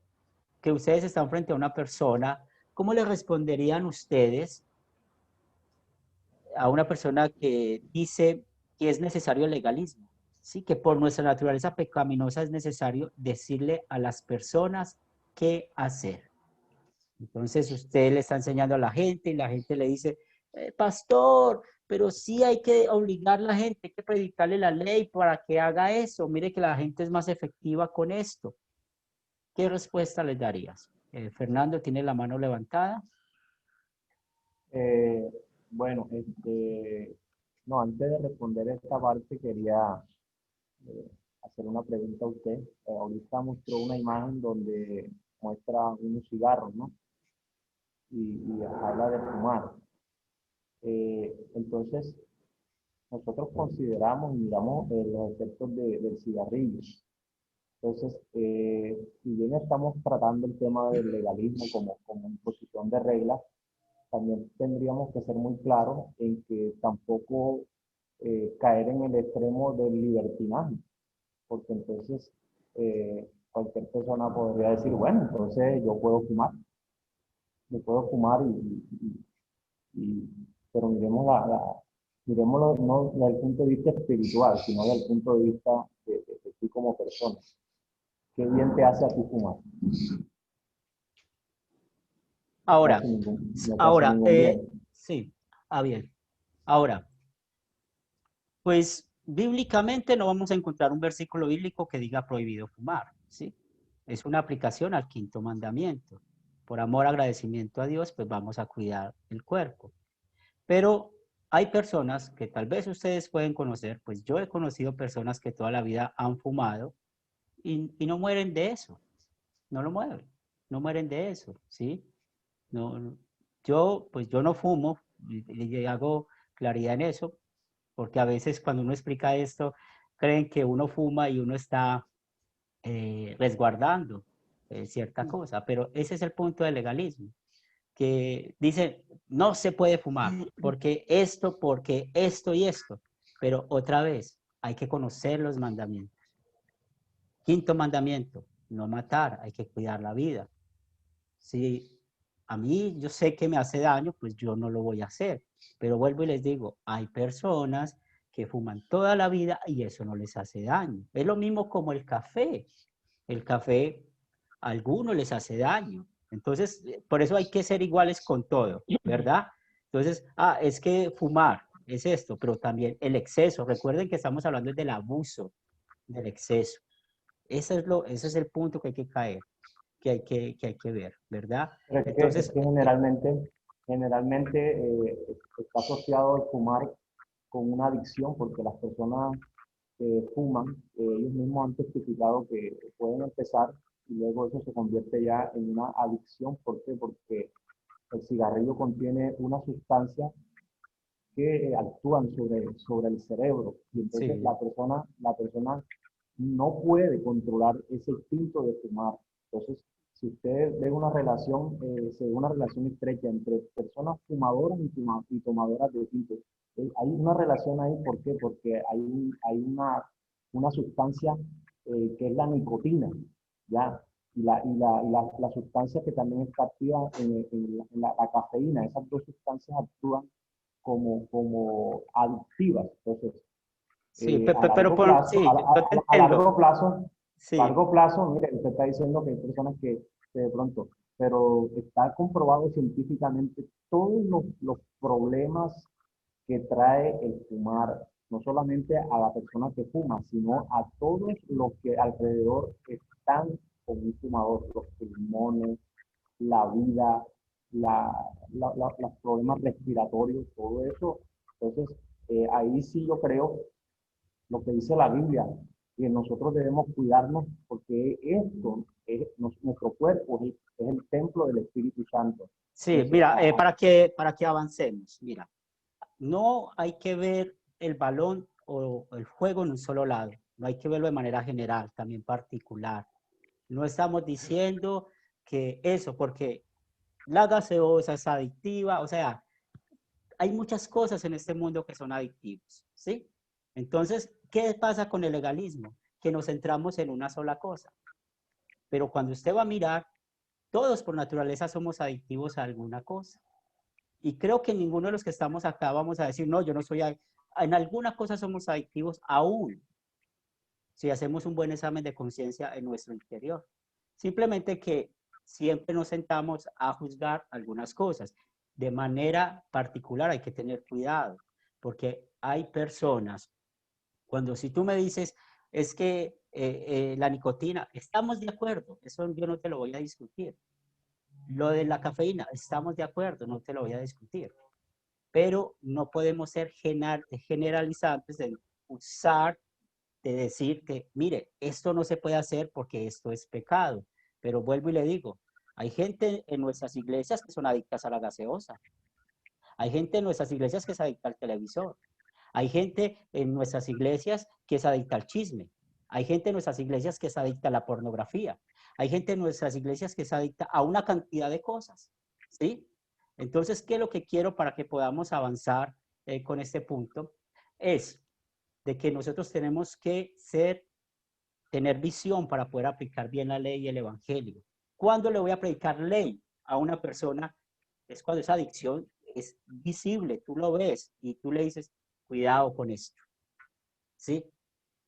que ustedes están frente a una persona. ¿Cómo le responderían ustedes a una persona que dice que es necesario el legalismo? Sí, que por nuestra naturaleza pecaminosa es necesario decirle a las personas qué hacer. Entonces usted le está enseñando a la gente y la gente le dice, pastor, pero sí hay que obligar a la gente, hay que predicarle la ley para que haga eso. Mire que la gente es más efectiva con esto. ¿qué respuesta les darías? Fernando tiene la mano levantada. Bueno, no, antes de responder esta parte quería hacer una pregunta a usted. Ahorita mostró una imagen donde muestra unos cigarros, ¿no? Y habla de fumar. Entonces, nosotros consideramos y miramos los efectos del cigarrillo. Entonces, si bien estamos tratando el tema del legalismo como imposición de reglas, también tendríamos que ser muy claros en que tampoco caer en el extremo del libertinaje, porque entonces cualquier persona podría decir, bueno, entonces yo puedo fumar, pero miremoslo no desde el punto de vista espiritual, sino desde el punto de vista de ti como persona. ¿Qué bien te hace a ti fumar? Ahora, No te hace ningún bien. sí, bien. Ahora, pues bíblicamente no vamos a encontrar un versículo bíblico que diga prohibido fumar, ¿sí? Es una aplicación al 5.º mandamiento. Por amor, agradecimiento a Dios, pues vamos a cuidar el cuerpo. Pero hay personas que tal vez ustedes pueden conocer, pues yo he conocido personas que toda la vida han fumado y no mueren de eso, no lo mueven, no mueren de eso, ¿sí? No, pues yo no fumo y hago claridad en eso, porque a veces cuando uno explica esto, creen que uno fuma y uno está resguardando cierta cosa, pero ese es el punto del legalismo, que dice, no se puede fumar, porque esto y esto, pero otra vez, hay que conocer los mandamientos. 5.º mandamiento, no matar, hay que cuidar la vida. Si a mí yo sé que me hace daño, pues yo no lo voy a hacer. Pero vuelvo y les digo, hay personas que fuman toda la vida y eso no les hace daño. Es lo mismo como el café. El café a algunos les hace daño. Entonces, por eso hay que ser iguales con todo, ¿verdad? Entonces, es que fumar es esto, pero también el exceso. Recuerden que estamos hablando del abuso, del exceso. Ese es el punto que hay que caer, que hay que ver, ¿verdad? Pero es Entonces, que generalmente está asociado el fumar con una adicción, porque las personas que fuman, ellos mismos han testificado que pueden empezar y luego eso se convierte ya en una adicción. ¿Por qué? Porque el cigarrillo contiene una sustancia que actúan sobre el cerebro y entonces sí, la persona no puede controlar ese instinto de fumar. Entonces, si usted ve una relación, se ve una relación estrecha entre personas fumadoras y tomadoras de tinto. Hay una relación ahí, ¿por qué? Porque hay una sustancia que es la nicotina, ¿ya? La sustancia que también está activa en la cafeína. Esas dos sustancias actúan como adictivas. Entonces, sí, a largo plazo, sí, yo te entiendo. Sí, largo plazo, mire, usted está diciendo que hay personas que de pronto, pero está comprobado científicamente todos los problemas que trae el fumar, no solamente a la persona que fuma, sino a todos los que alrededor están con un fumador, los pulmones, la vida, los problemas respiratorios, todo eso. Entonces, ahí sí yo creo lo que dice la Biblia, que nosotros debemos cuidarnos porque nuestro cuerpo es el templo del Espíritu Santo. sí, Entonces, mira, para que avancemos, mira, no hay que ver el balón o el juego en un solo lado, no hay que verlo de manera general, también particular. No estamos diciendo que eso, porque la gaseosa es adictiva, o sea, hay muchas cosas en este mundo que son adictivas, ¿sí? Entonces, ¿qué pasa con el legalismo? Que nos centramos en una sola cosa. Pero cuando usted va a mirar, todos por naturaleza somos adictivos a alguna cosa. Y creo que ninguno de los que estamos acá vamos a decir, no, yo no soy en alguna cosa somos adictivos aún, si hacemos un buen examen de conciencia en nuestro interior. Simplemente que siempre nos sentamos a juzgar algunas cosas. De manera particular hay que tener cuidado, porque hay personas, cuando si tú me dices, es que la nicotina, estamos de acuerdo, eso yo no te lo voy a discutir. Lo de la cafeína, estamos de acuerdo, no te lo voy a discutir. Pero no podemos ser generalizantes de usar, de decir que, mire, esto no se puede hacer porque esto es pecado. Pero vuelvo y le digo, hay gente en nuestras iglesias que son adictas a la gaseosa. Hay gente en nuestras iglesias que es adicta al televisor. Hay gente en nuestras iglesias que es adicta al chisme. Hay gente en nuestras iglesias que es adicta a la pornografía. Hay gente en nuestras iglesias que es adicta a una cantidad de cosas, ¿sí? Entonces, ¿qué es lo que quiero para que podamos avanzar con este punto? Es de que nosotros tenemos que tener visión para poder aplicar bien la ley y el evangelio. ¿Cuándo le voy a predicar ley a una persona? Es cuando esa adicción es visible, tú lo ves y tú le dices, cuidado con esto, ¿sí?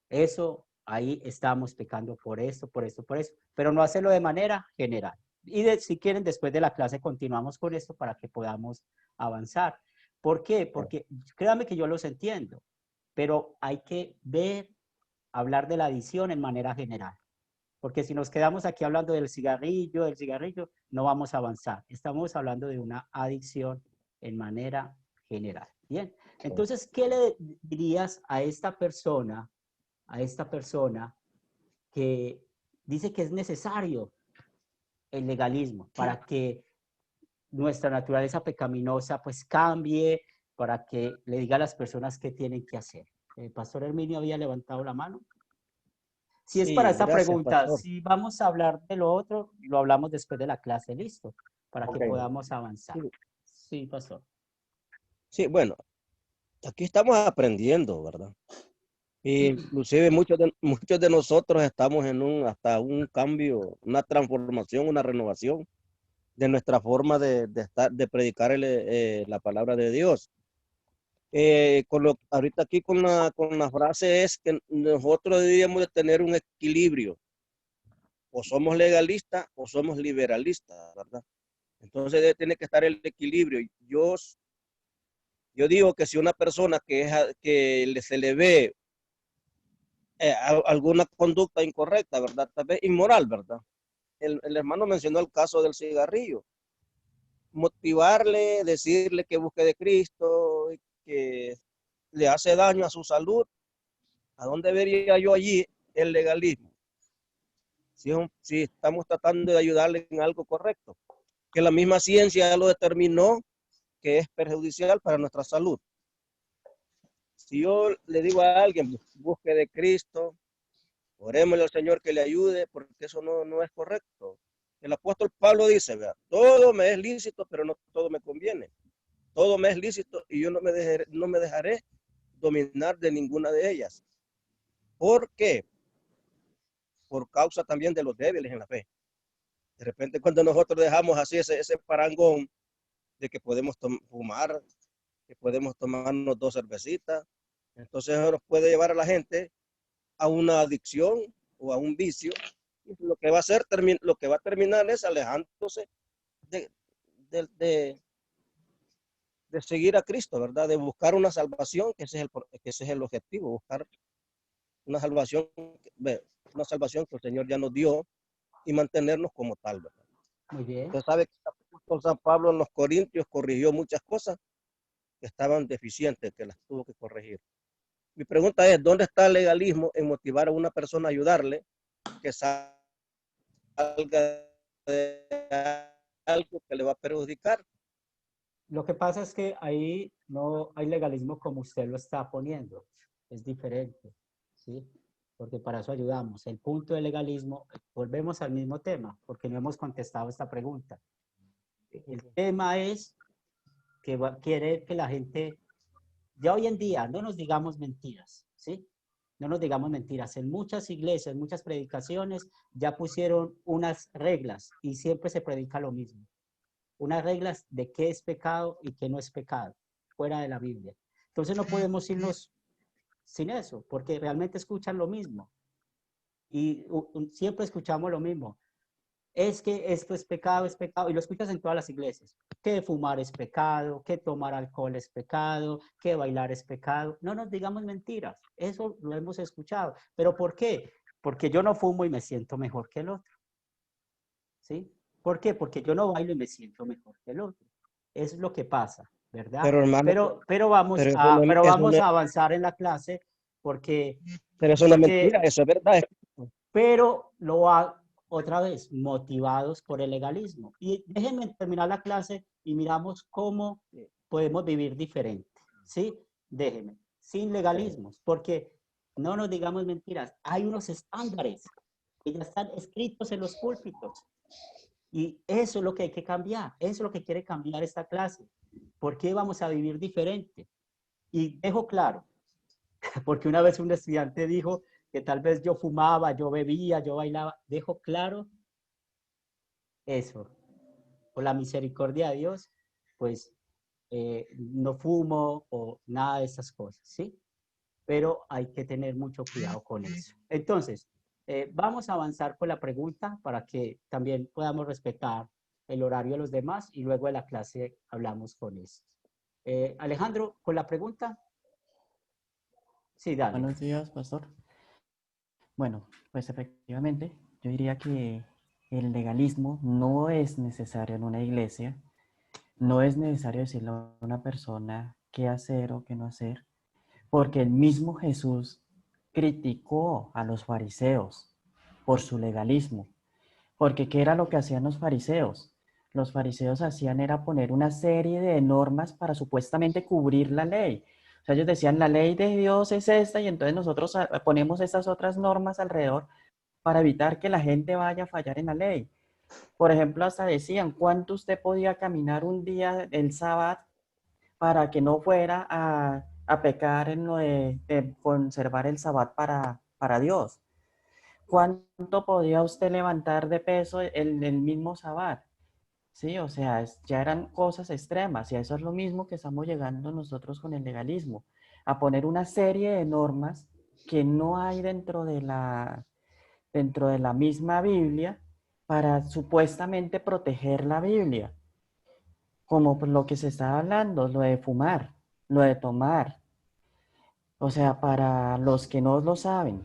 Eso, ahí estamos pecando por esto, por esto, por eso, pero no hacerlo de manera general. Y si quieren, después de la clase continuamos con esto para que podamos avanzar. ¿Por qué? Porque créanme que yo los entiendo, pero hay que hablar de la adicción en manera general. Porque si nos quedamos aquí hablando del cigarrillo, no vamos a avanzar. Estamos hablando de una adicción en manera general. Bien, entonces, ¿qué le dirías a esta persona que dice que es necesario el legalismo para que nuestra naturaleza pecaminosa pues cambie, para que le diga a las personas qué tienen que hacer? El pastor Herminio había levantado la mano. Si es para Sí, esta gracias, pregunta, pastor. si vamos a hablar de lo otro, lo hablamos después de la clase, listo, para que Ok. podamos avanzar. Sí. Sí, pastor. Sí, bueno, aquí estamos aprendiendo, ¿verdad? Inclusive muchos de nosotros estamos en hasta un cambio, una transformación, una renovación de nuestra forma de predicar la palabra de Dios. Ahorita aquí con la frase es que nosotros deberíamos de tener un equilibrio. O somos legalistas o somos liberalistas, ¿verdad? Entonces tiene que estar el equilibrio. Yo digo que si una persona se le ve alguna conducta incorrecta, ¿verdad? Tal vez inmoral, ¿verdad? El hermano mencionó el caso del cigarrillo. Motivarle, decirle que busque de Cristo, que le hace daño a su salud. ¿A dónde vería yo allí el legalismo? Si estamos tratando de ayudarle en algo correcto, que la misma ciencia ya lo determinó que es perjudicial para nuestra salud. Si yo le digo a alguien, busque de Cristo, orémosle al Señor que le ayude, porque eso no es correcto. El apóstol Pablo dice, vea, todo me es lícito, pero no todo me conviene. Todo me es lícito y yo no me dejaré dominar de ninguna de ellas. ¿Por qué? Por causa también de los débiles en la fe. De repente cuando nosotros dejamos así ese parangón de que podemos fumar, que podemos tomarnos 2 cervecitas, entonces eso nos puede llevar a la gente a una adicción o a un vicio. Lo que va a terminar es alejándose de, de, de, de seguir a Cristo, ¿verdad? De buscar una salvación, que ese es el objetivo, buscar una salvación que el Señor ya nos dio y mantenernos como tal, ¿verdad? Muy bien. Usted sabe que el apóstol San Pablo en los Corintios corrigió muchas cosas que estaban deficientes, que las tuvo que corregir. Mi pregunta es, ¿dónde está el legalismo en motivar a una persona a ayudarle que salga de algo que le va a perjudicar? Lo que pasa es que ahí no hay legalismo como usted lo está poniendo. Es diferente, ¿sí? Porque para eso ayudamos. El punto del legalismo, volvemos al mismo tema, porque no hemos contestado esta pregunta. El tema es que quiere que la gente, ya hoy en día, no nos digamos mentiras, ¿sí? No nos digamos mentiras. En muchas iglesias, muchas predicaciones, ya pusieron unas reglas y siempre se predica lo mismo. Unas reglas de qué es pecado y qué no es pecado, fuera de la Biblia. Entonces no podemos irnos sin eso, porque realmente escuchan lo mismo. Y siempre escuchamos lo mismo. es que esto es pecado, y lo escuchas en todas las iglesias, que fumar es pecado, que tomar alcohol es pecado, que bailar es pecado. No nos digamos mentiras, eso lo hemos escuchado. ¿Pero por qué? Porque yo no fumo y me siento mejor que el otro, ¿sí? ¿Por qué? Porque yo no bailo y me siento mejor que el otro. Es lo que pasa, ¿verdad? Pero hermano, Pero vamos pero eso no, pero eso no, vamos a avanzar en la clase porque, pero eso no es mentira, porque eso es verdad. pero lo ha otra vez motivados por el legalismo. Y déjenme terminar la clase y miramos cómo podemos vivir diferente, ¿sí? Déjenme, sin legalismos, porque no nos digamos mentiras, hay unos estándares que ya están escritos en los púlpitos y eso es lo que hay que cambiar, eso es lo que quiere cambiar esta clase. ¿Por qué vamos a vivir diferente? Y dejo claro, porque una vez un estudiante dijo que tal vez yo fumaba, yo bebía, yo bailaba. Dejo claro eso. Por la misericordia de Dios, pues no fumo o nada de esas cosas, ¿sí? Pero hay que tener mucho cuidado con eso. Entonces, vamos a avanzar con la pregunta para que también podamos respetar el horario de los demás y luego de la clase hablamos con eso. Alejandro, con la pregunta. Sí, dale. Buenos días, pastor. Bueno, pues efectivamente, yo diría que el legalismo no es necesario en una iglesia, no es necesario decirle a una persona qué hacer o qué no hacer, porque el mismo Jesús criticó a los fariseos por su legalismo, porque ¿qué era lo que hacían los fariseos? Los fariseos hacían era poner una serie de normas para supuestamente cubrir la ley. O sea, ellos decían, la ley de Dios es esta, y entonces nosotros ponemos estas otras normas alrededor para evitar que la gente vaya a fallar en la ley. Por ejemplo, hasta decían, ¿cuánto usted podía caminar un día el sábado para que no fuera a pecar en lo de conservar el sábado para Dios? ¿Cuánto podía usted levantar de peso el mismo sábado? Sí, o sea, ya eran cosas extremas y a eso es lo mismo que estamos llegando nosotros con el legalismo, a poner una serie de normas que no hay dentro de la misma Biblia para supuestamente proteger la Biblia, como por lo que se está hablando, lo de fumar, lo de tomar. O sea, para los que no lo saben,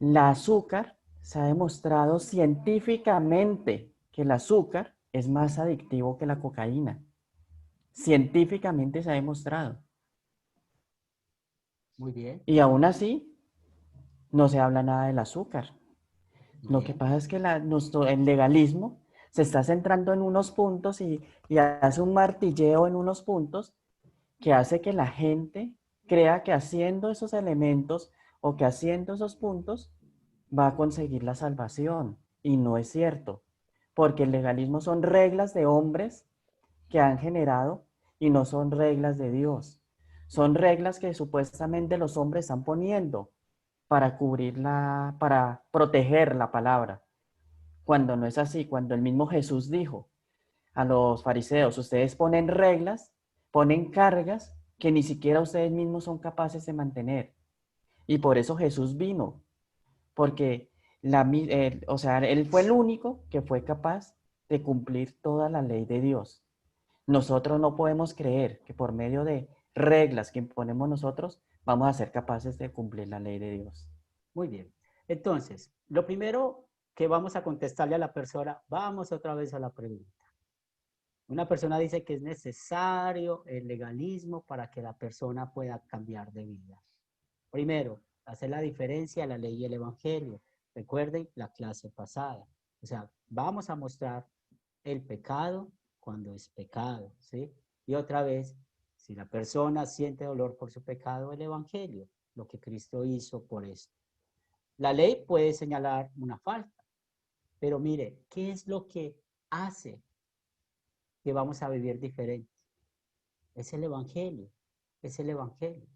la azúcar se ha demostrado científicamente que el azúcar es más adictivo que la cocaína. Científicamente se ha demostrado. Muy bien. Y aún así, no se habla nada del azúcar. Lo que Bien. pasa es que el legalismo se está centrando en unos puntos y hace un martilleo en unos puntos que hace que la gente crea que haciendo esos elementos o que haciendo esos puntos va a conseguir la salvación. Y no es cierto, porque el legalismo son reglas de hombres que han generado y no son reglas de Dios. Son reglas que supuestamente los hombres están poniendo para para proteger la palabra. Cuando no es así, cuando el mismo Jesús dijo a los fariseos, ustedes ponen reglas, ponen cargas que ni siquiera ustedes mismos son capaces de mantener. Y por eso Jesús vino, porque o sea, él fue el único que fue capaz de cumplir toda la ley de Dios. Nosotros no podemos creer que por medio de reglas que imponemos nosotros vamos a ser capaces de cumplir la ley de Dios. Muy bien. Entonces, lo primero que vamos a contestarle a la persona, vamos otra vez a la pregunta. Una persona dice que es necesario el legalismo para que la persona pueda cambiar de vida. Primero, hacer la diferencia de la ley y el evangelio. Recuerden la clase pasada. O sea, vamos a mostrar el pecado cuando es pecado, ¿sí? Y otra vez, si la persona siente dolor por su pecado, el evangelio, lo que Cristo hizo por esto. La ley puede señalar una falta, pero mire, ¿qué es lo que hace que vamos a vivir diferente? Es el evangelio, es el evangelio.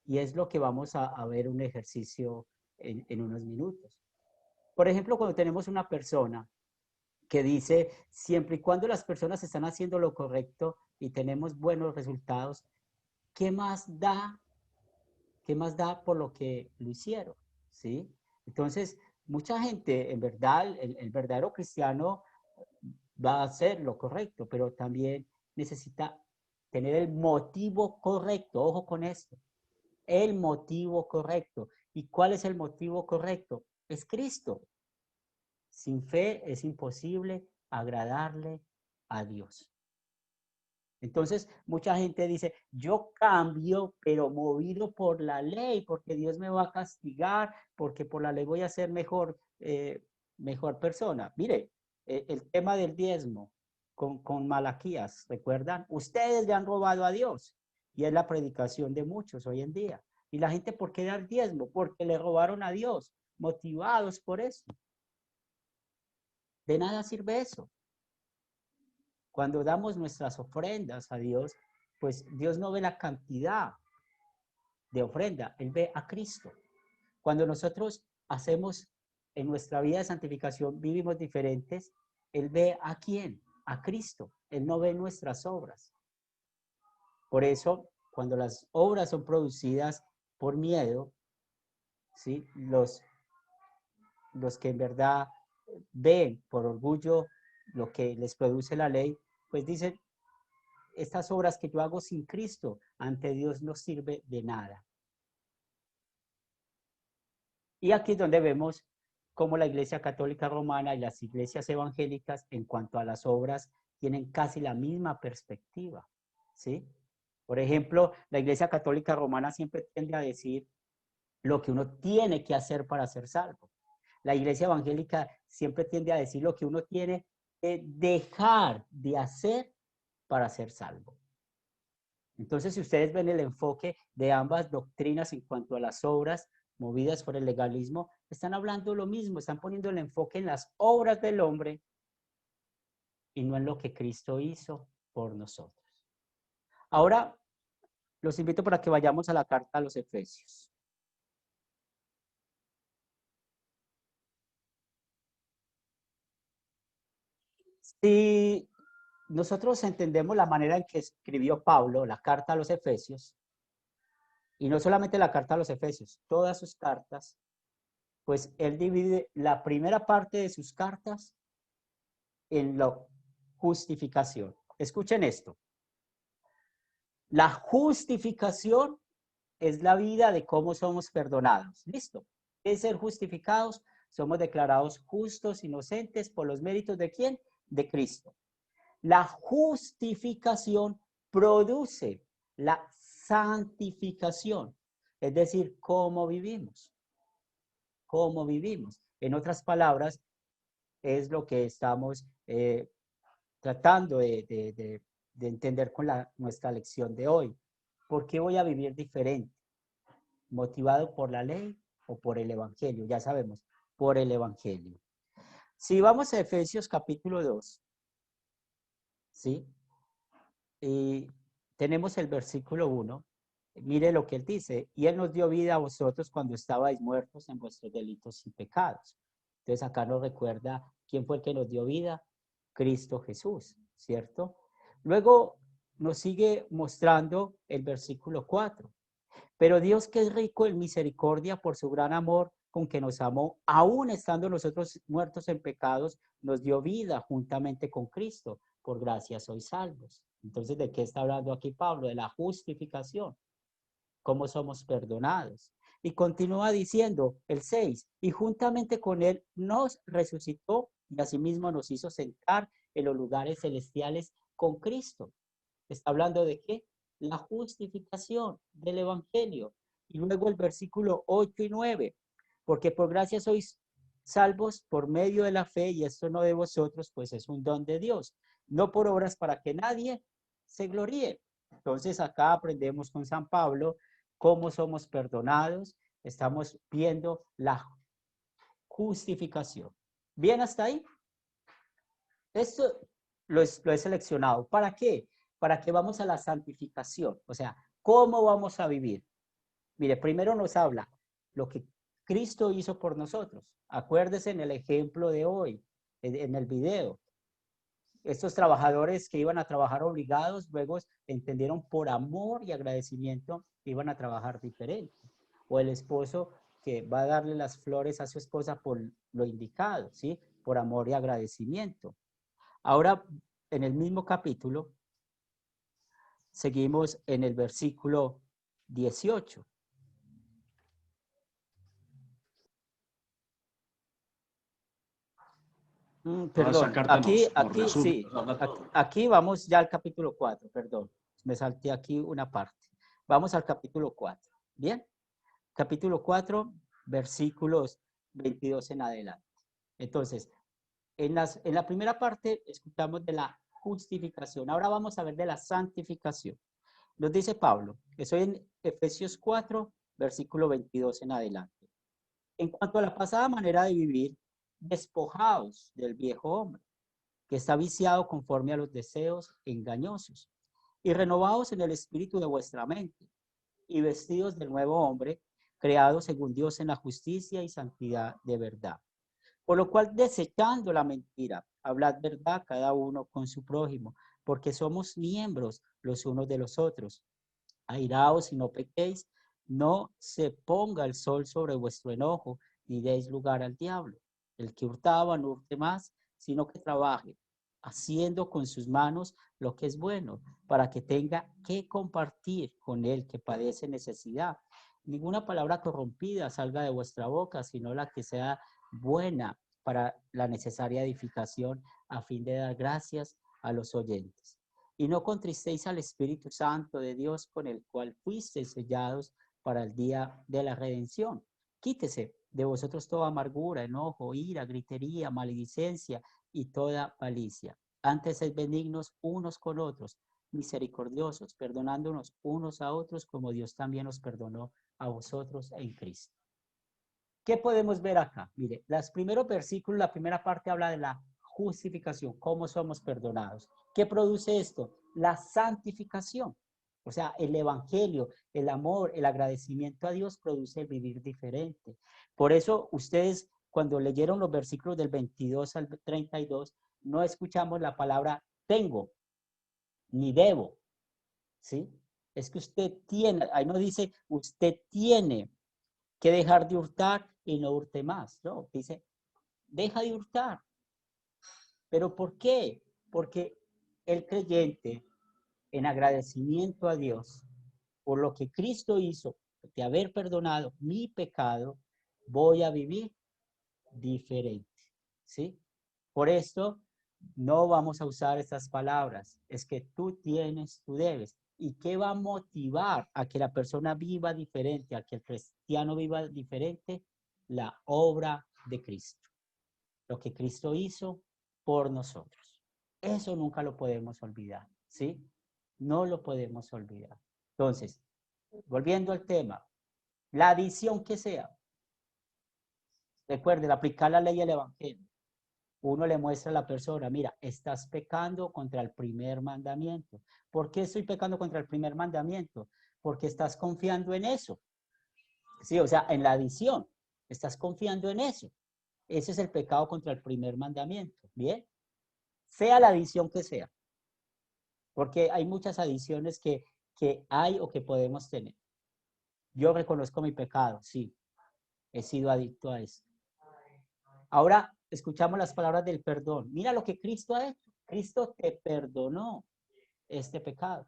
Y es lo que vamos a ver un ejercicio en unos minutos. Por ejemplo, cuando tenemos una persona que dice, siempre y cuando las personas están haciendo lo correcto y tenemos buenos resultados, ¿qué más da? ¿Qué más da por lo que lo hicieron? ¿Sí? Entonces, mucha gente, en verdad, el verdadero cristiano va a hacer lo correcto, pero también necesita tener el motivo correcto. Ojo con esto, el motivo correcto. ¿Y cuál es el motivo correcto? Es Cristo. Sin fe es imposible agradarle a Dios. Entonces, mucha gente dice, yo cambio, pero movido por la ley, porque Dios me va a castigar, porque por la ley voy a ser mejor persona. Mire, el tema del diezmo con Malaquías, ¿recuerdan? Ustedes le han robado a Dios, y es la predicación de muchos hoy en día. ¿Y la gente por qué da el diezmo? Porque le robaron a Dios, motivados por eso. De nada sirve eso. Cuando damos nuestras ofrendas a Dios, pues Dios no ve la cantidad de ofrenda, Él ve a Cristo. Cuando nosotros hacemos en nuestra vida de santificación, vivimos diferentes, Él ve a quién, a Cristo. Él no ve nuestras obras. Por eso, cuando las obras son producidas por miedo, ¿sí? Los que en verdad ven por orgullo lo que les produce la ley, pues dicen, estas obras que yo hago sin Cristo, ante Dios no sirve de nada. Y aquí es donde vemos cómo la Iglesia Católica Romana y las iglesias evangélicas, en cuanto a las obras, tienen casi la misma perspectiva, ¿sí? Por ejemplo, la Iglesia Católica Romana siempre tiende a decir lo que uno tiene que hacer para ser salvo. La Iglesia Evangélica siempre tiende a decir lo que uno tiene que dejar de hacer para ser salvo. Entonces, si ustedes ven el enfoque de ambas doctrinas en cuanto a las obras movidas por el legalismo, están hablando lo mismo, están poniendo el enfoque en las obras del hombre y no en lo que Cristo hizo por nosotros. Ahora, los invito para que vayamos a la carta a los Efesios. Si nosotros entendemos la manera en que escribió Pablo la carta a los Efesios, y no solamente la carta a los Efesios, todas sus cartas, pues él divide la primera parte de sus cartas en la justificación. Escuchen esto. La justificación es la vida de cómo somos perdonados. ¿Listo? ¿Qué es ser justificados? Somos declarados justos, inocentes, por los méritos ¿de quién? De Cristo. La justificación produce la santificación, es decir, cómo vivimos. Cómo vivimos. En otras palabras, es lo que estamos tratando de entender con nuestra lección de hoy. ¿Por qué voy a vivir diferente? ¿Motivado por la ley o por el evangelio? Ya sabemos, por el evangelio. Si vamos a Efesios capítulo 2, ¿sí? Y tenemos el versículo 1. Mire lo que él dice. Y él nos dio vida a vosotros cuando estabais muertos en vuestros delitos y pecados. Entonces acá nos recuerda quién fue el que nos dio vida. Cristo Jesús, ¿cierto? Luego nos sigue mostrando el versículo 4. Pero Dios, que es rico en misericordia por su gran amor con que nos amó, aún estando nosotros muertos en pecados, nos dio vida juntamente con Cristo. Por gracia sois salvos. Entonces, ¿de qué está hablando aquí Pablo? De la justificación. Cómo somos perdonados. Y continúa diciendo el 6, y juntamente con él nos resucitó y asimismo nos hizo sentar en los lugares celestiales con Cristo. ¿Está hablando de qué? La justificación del evangelio. Y luego el versículo 8 y 9, porque por gracia sois salvos por medio de la fe, y esto no de vosotros, pues es un don de Dios, no por obras para que nadie se gloríe. Entonces acá aprendemos con San Pablo cómo somos perdonados, estamos viendo la justificación. ¿Bien hasta ahí? Esto lo he seleccionado. ¿Para qué? Para que vamos a la santificación. O sea, ¿cómo vamos a vivir? Mire, primero nos habla lo que Cristo hizo por nosotros. Acuérdese en el ejemplo de hoy, en el video. Estos trabajadores que iban a trabajar obligados, luego entendieron por amor y agradecimiento que iban a trabajar diferente. O el esposo que va a darle las flores a su esposa por lo indicado, ¿sí? Por amor y agradecimiento. Ahora, en el mismo capítulo, seguimos en el versículo 18. Perdón, aquí vamos ya al capítulo 4, perdón, me salté aquí una parte. Vamos al capítulo 4, ¿bien? Capítulo 4, versículos 22 en adelante. Entonces, en la primera parte escuchamos de la justificación, ahora vamos a ver de la santificación. Nos dice Pablo, estoy en Efesios 4, versículo 22 en adelante. En cuanto a la pasada manera de vivir, despojaos del viejo hombre, que está viciado conforme a los deseos engañosos, y renovaos en el espíritu de vuestra mente, y vestidos del nuevo hombre, creado según Dios en la justicia y santidad de verdad. Por lo cual, desechando la mentira, hablad verdad cada uno con su prójimo, porque somos miembros los unos de los otros. Airaos y no pequéis, no se ponga el sol sobre vuestro enojo, ni deis lugar al diablo. El que hurtaba no hurte más, sino que trabaje, haciendo con sus manos lo que es bueno, para que tenga que compartir con el que padece necesidad. Ninguna palabra corrompida salga de vuestra boca, sino la que sea buena para la necesaria edificación, a fin de dar gracias a los oyentes. Y no contristéis al Espíritu Santo de Dios, con el cual fuisteis sellados para el día de la redención. Quítese de vosotros toda amargura, enojo, ira, gritería, maledicencia y toda malicia. Antes sed benignos unos con otros, misericordiosos, perdonándonos unos a otros, como Dios también os perdonó a vosotros en Cristo. ¿Qué podemos ver acá? Mire, los primeros versículos, la primera parte habla de la justificación, cómo somos perdonados. ¿Qué produce esto? La santificación. O sea, el evangelio, el amor, el agradecimiento a Dios produce el vivir diferente. Por eso ustedes, cuando leyeron los versículos del 22 al 32, no escuchamos la palabra tengo, ni debo, ¿sí? Es que usted tiene, ahí no dice usted tiene que dejar de hurtar y no hurte más, ¿no? Dice, deja de hurtar. ¿Pero por qué? Porque el creyente, en agradecimiento a Dios por lo que Cristo hizo, de haber perdonado mi pecado, voy a vivir diferente, ¿sí? Por esto, no vamos a usar estas palabras. Es que tú tienes, tú debes. ¿Y qué va a motivar a que la persona viva diferente, a que el cristiano viva diferente? La obra de Cristo. Lo que Cristo hizo por nosotros. Eso nunca lo podemos olvidar, ¿sí? No lo podemos olvidar. Entonces, volviendo al tema, la adición que sea. Recuerden, aplicar la ley del evangelio. Uno le muestra a la persona, mira, estás pecando contra el primer mandamiento. ¿Por qué estoy pecando contra el primer mandamiento? Porque estás confiando en eso. Sí, o sea, en la adición, estás confiando en eso. Ese es el pecado contra el primer mandamiento, ¿bien? Sea la adición que sea. Porque hay muchas adiciones que hay o que podemos tener. Yo reconozco mi pecado, sí. He sido adicto a eso. Ahora escuchamos las palabras del perdón. Mira lo que Cristo ha hecho. Cristo te perdonó este pecado.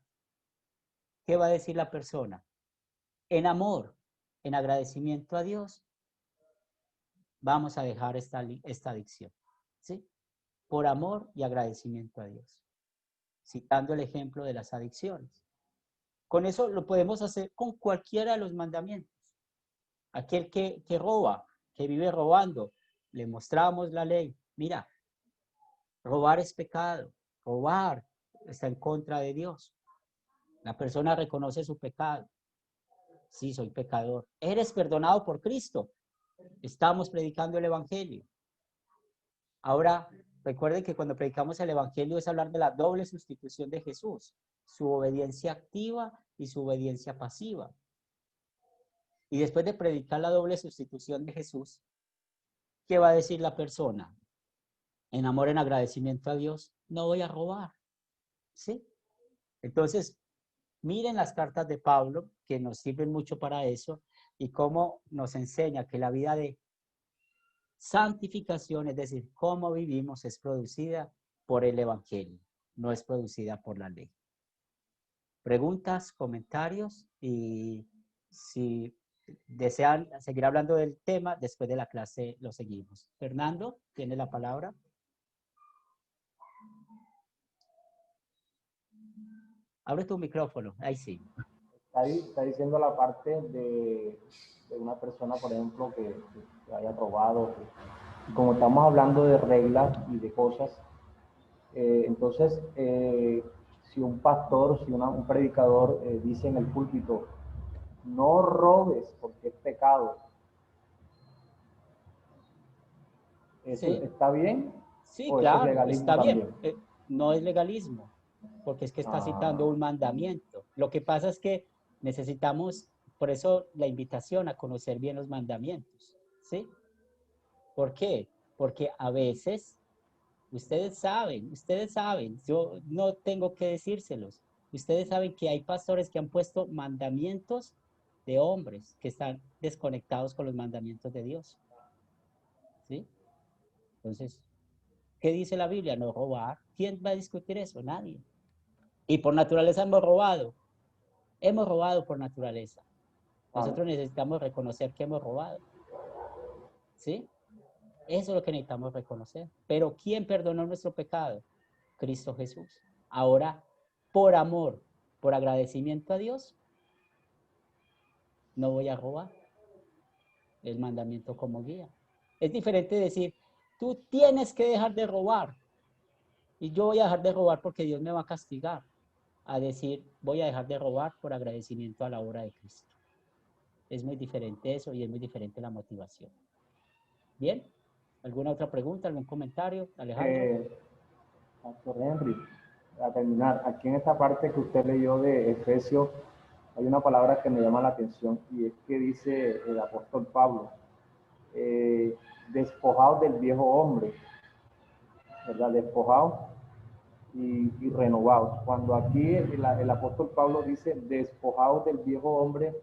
¿Qué va a decir la persona? En amor, en agradecimiento a Dios, vamos a dejar esta adicción. ¿Sí? Por amor y agradecimiento a Dios. Citando el ejemplo de las adicciones. Con eso lo podemos hacer con cualquiera de los mandamientos. Aquel que roba, que vive robando, le mostramos la ley. Mira, robar es pecado. Robar está en contra de Dios. La persona reconoce su pecado. Sí, soy pecador. Eres perdonado por Cristo. Estamos predicando el evangelio. Ahora, recuerden que cuando predicamos el evangelio es hablar de la doble sustitución de Jesús. Su obediencia activa y su obediencia pasiva. Y después de predicar la doble sustitución de Jesús, ¿qué va a decir la persona? En amor, en agradecimiento a Dios, no voy a robar. ¿Sí? Entonces, miren las cartas de Pablo, que nos sirven mucho para eso, y cómo nos enseña que la vida de santificación, es decir, cómo vivimos, es producida por el Evangelio, no es producida por la ley. Preguntas, comentarios, y si desean seguir hablando del tema, después de la clase lo seguimos. Fernando, ¿tiene la palabra? Abre tu micrófono, ahí sí. Está diciendo la parte de una persona, por ejemplo, que haya robado. Como estamos hablando de reglas y de cosas, entonces, si un pastor, si un predicador dice en el púlpito, no robes porque es pecado, ¿eso Sí. está bien? Sí, ¿O eso es claro, legalismo está bien. también? No es legalismo, porque es que está citando un mandamiento. Lo que pasa es que necesitamos, por eso la invitación a conocer bien los mandamientos, ¿sí? ¿Por qué? Porque a veces, ustedes saben, yo no tengo que decírselos. Ustedes saben que hay pastores que han puesto mandamientos de hombres que están desconectados con los mandamientos de Dios, ¿sí? Entonces, ¿qué dice la Biblia? No robar. ¿Quién va a discutir eso? Nadie. Y por naturaleza hemos robado. Hemos robado por naturaleza. Nosotros necesitamos reconocer que hemos robado. ¿Sí? Eso es lo que necesitamos reconocer. Pero ¿quién perdonó nuestro pecado? Cristo Jesús. Ahora, por amor, por agradecimiento a Dios, no voy a robar. El mandamiento como guía. Es diferente decir, tú tienes que dejar de robar. Y yo voy a dejar de robar porque Dios me va a castigar. A decir, voy a dejar de robar por agradecimiento a la obra de Cristo. Es muy diferente eso y es muy diferente la motivación. ¿Bien? ¿Alguna otra pregunta, algún comentario, Alejandro? Pastor Henry, a terminar, aquí en esta parte que usted leyó de Efesios, hay una palabra que me llama la atención y es que dice el apóstol Pablo, despojados del viejo hombre, ¿verdad? Despojados y renovados. Cuando aquí el apóstol Pablo dice despojados del viejo hombre,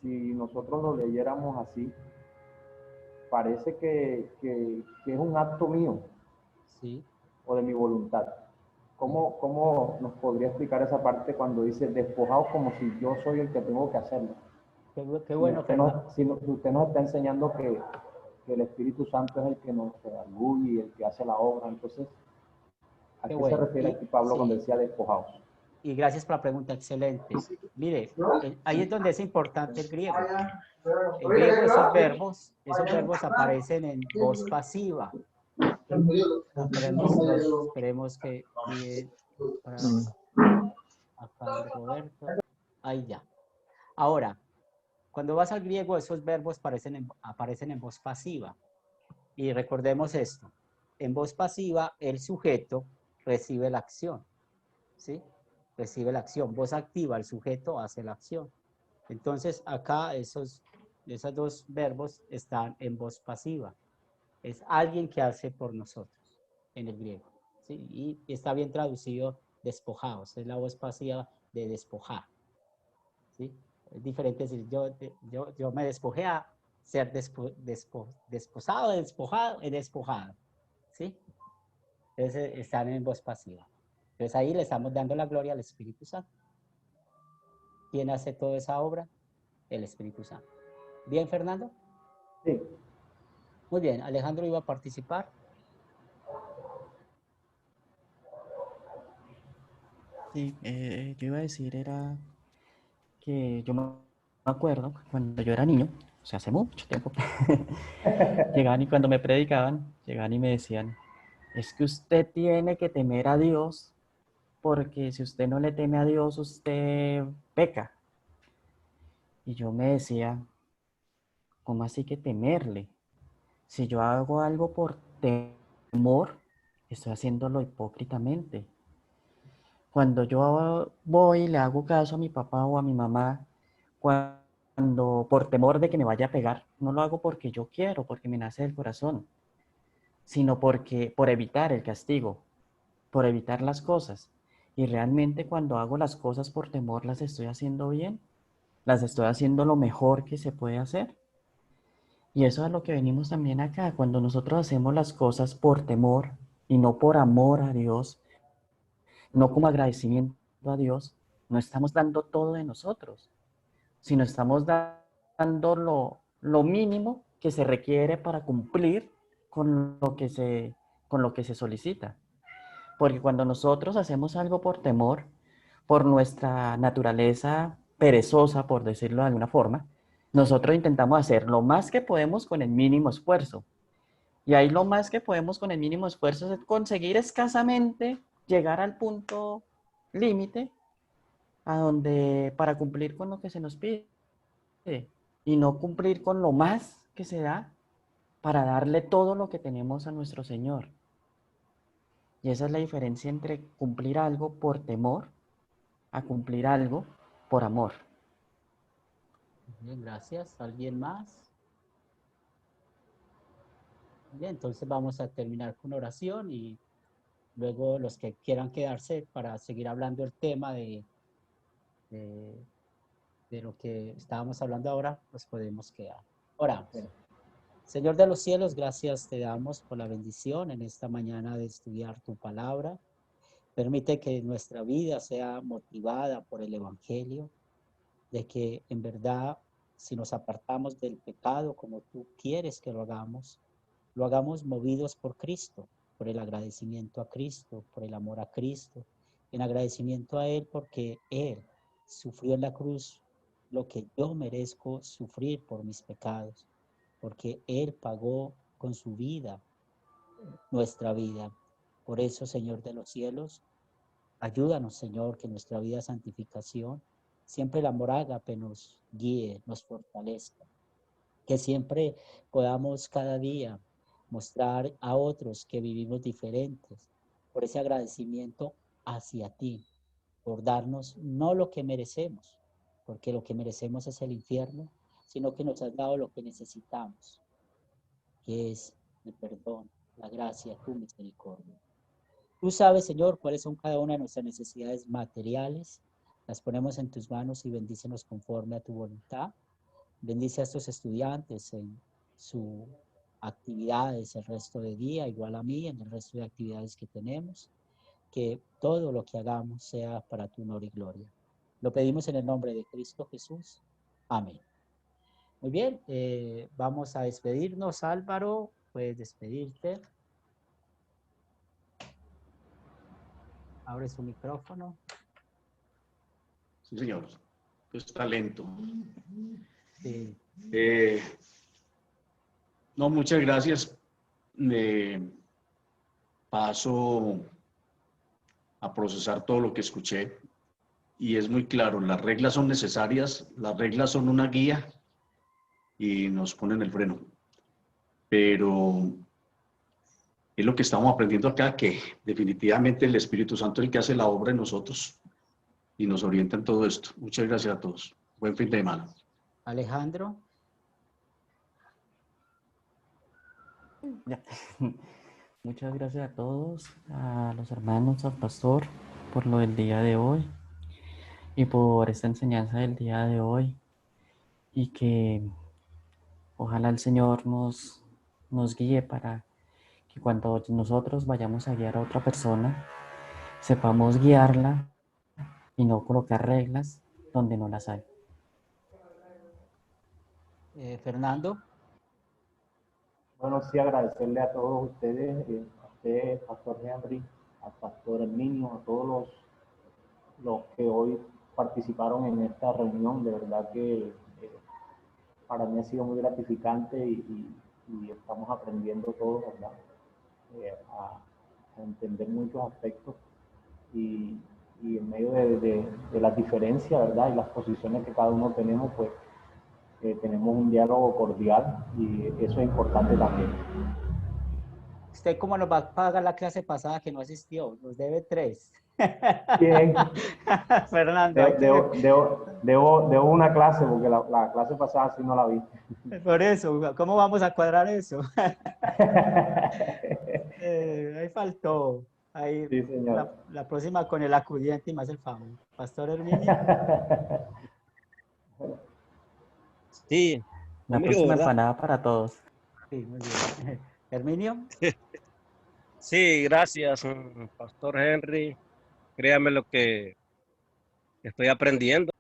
si nosotros lo leyéramos así, parece que es un acto mío, Sí. O de mi voluntad. ¿Cómo nos podría explicar esa parte cuando dice despojados como si yo soy el que tengo que hacerlo? Qué bueno, Fernando. Si usted nos está enseñando que el Espíritu Santo es el que nos redarguye y el que hace la obra, entonces, ¿a qué se refiere aquí Pablo cuando decía despojados? Y gracias por la pregunta, excelente. Mire, ahí es donde es importante el griego. En griego esos verbos aparecen en voz pasiva. Esperemos que acá Roberto. Ahí ya. Ahora, cuando vas al griego, esos verbos aparecen en voz pasiva. Y recordemos esto. En voz pasiva, el sujeto recibe la acción. ¿Sí? Recibe la acción. Voz activa, el sujeto hace la acción. Entonces, acá esos dos verbos están en voz pasiva. Es alguien que hace por nosotros en el griego. ¿Sí? Y está bien traducido despojados. Es la voz pasiva de despojar. ¿Sí? Es diferente decir yo me despojé a ser desposado, despojado. ¿Sí? Entonces están en voz pasiva. Entonces ahí le estamos dando la gloria al Espíritu Santo. ¿Quién hace toda esa obra? El Espíritu Santo. ¿Bien, Fernando? Sí. Muy bien. Alejandro iba a participar. Sí, yo iba a decir era que yo me acuerdo cuando yo era niño, o sea, hace mucho tiempo, llegaban y cuando me predicaban, llegaban y me decían, es que usted tiene que temer a Dios, porque si usted no le teme a Dios, usted peca. Y yo me decía, ¿cómo así que temerle? Si yo hago algo por temor, estoy haciéndolo hipócritamente. Cuando yo voy y le hago caso a mi papá o a mi mamá, cuando por temor de que me vaya a pegar, no lo hago porque yo quiero, porque me nace del corazón, sino porque por evitar el castigo, por evitar las cosas. Y realmente cuando hago las cosas por temor, las estoy haciendo bien, las estoy haciendo lo mejor que se puede hacer. Y eso es a lo que venimos también acá. Cuando nosotros hacemos las cosas por temor y no por amor a Dios, no como agradecimiento a Dios, no estamos dando todo de nosotros, sino estamos dando lo mínimo que se requiere para cumplir con lo que se solicita. Porque cuando nosotros hacemos algo por temor, por nuestra naturaleza perezosa, por decirlo de alguna forma, nosotros intentamos hacer lo más que podemos con el mínimo esfuerzo. Y ahí lo más que podemos con el mínimo esfuerzo es conseguir escasamente llegar al punto límite a donde para cumplir con lo que se nos pide y no cumplir con lo más que se da para darle todo lo que tenemos a nuestro Señor. Y esa es la diferencia entre cumplir algo por temor a cumplir algo por amor. Bien, gracias. ¿Alguien más? Bien, entonces vamos a terminar con oración y luego los que quieran quedarse para seguir hablando el tema de lo que estábamos hablando ahora, pues podemos quedar. Oramos. Señor de los cielos, gracias te damos por la bendición en esta mañana de estudiar tu palabra. Permite que nuestra vida sea motivada por el Evangelio, de que en verdad, si nos apartamos del pecado como tú quieres que lo hagamos movidos por Cristo, por el agradecimiento a Cristo, por el amor a Cristo, en agradecimiento a Él porque Él sufrió en la cruz lo que yo merezco sufrir por mis pecados, porque Él pagó con su vida nuestra vida. Por eso, Señor de los cielos, ayúdanos, Señor, que nuestra vida de santificación, siempre el amor ágape nos guíe, nos fortalezca, que siempre podamos cada día mostrar a otros que vivimos diferentes, por ese agradecimiento hacia ti, por darnos no lo que merecemos, porque lo que merecemos es el infierno, sino que nos has dado lo que necesitamos, que es el perdón, la gracia, tu misericordia. Tú sabes, Señor, cuáles son cada una de nuestras necesidades materiales. Las ponemos en tus manos y bendícenos conforme a tu voluntad. Bendice a estos estudiantes en sus actividades el resto del día, igual a mí, en el resto de actividades que tenemos. Que todo lo que hagamos sea para tu honor y gloria. Lo pedimos en el nombre de Cristo Jesús. Amén. Muy bien, vamos a despedirnos. Álvaro, puedes despedirte. Abre su micrófono. Sí, señor. Está lento. Sí. No, muchas gracias. Paso a procesar todo lo que escuché y es muy claro, las reglas son necesarias, las reglas son una guía y nos ponen el freno. Pero es lo que estamos aprendiendo acá, que definitivamente el Espíritu Santo es el que hace la obra en nosotros y nos orienta en todo esto. Muchas gracias a todos. Buen fin de semana. Alejandro. Ya. Muchas gracias a todos, a los hermanos, al pastor, por lo del día de hoy y por esta enseñanza del día de hoy. Y que ojalá el Señor nos guíe para que cuando nosotros vayamos a guiar a otra persona, sepamos guiarla y no colocar reglas donde no las hay. Fernando. Bueno, sí, agradecerle a todos ustedes, a usted, Pastor Henry, al Pastor Herminio, a todos los que hoy participaron en esta reunión. De verdad que para mí ha sido muy gratificante y estamos aprendiendo todos, ¿verdad? A entender muchos aspectos y en medio de las diferencias, ¿verdad? Y las posiciones que cada uno tenemos, pues tenemos un diálogo cordial y eso es importante también. ¿Usted cómo nos va a pagar la clase pasada que no asistió? Nos debe 3. Bien. Fernando. Debo una clase porque la clase pasada sí no la vi. Por eso, ¿cómo vamos a cuadrar eso? Ahí faltó. Ahí, sí, señor. La próxima con el acudiente y más el favor. Pastor Herminio. Sí, La Conmigo, próxima ¿verdad? empanada para todos. Sí, muy bien. Herminio. Sí, gracias, Pastor Henry. Créame lo que estoy aprendiendo.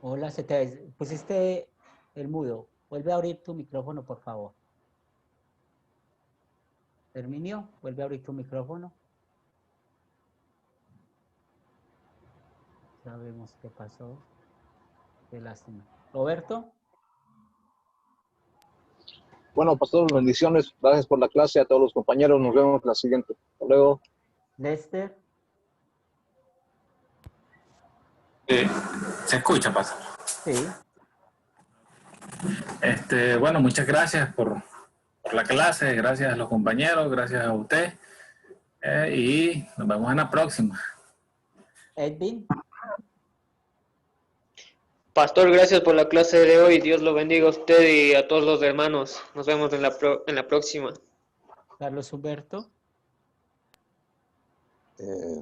Hola, se te pusiste el mudo. Vuelve a abrir tu micrófono, por favor. Herminio, vuelve a abrir tu micrófono. Sabemos qué pasó. Qué lástima. Roberto. Bueno, pastor, bendiciones. Gracias por la clase a todos los compañeros. Nos vemos en la siguiente. Hasta luego. Lester. ¿Se escucha, pastor? Sí. Bueno, muchas gracias por la clase, gracias a los compañeros, gracias a usted, y nos vemos en la próxima. Edwin. Pastor, gracias por la clase de hoy. Dios lo bendiga a usted y a todos los hermanos. Nos vemos en la próxima. Carlos Humberto.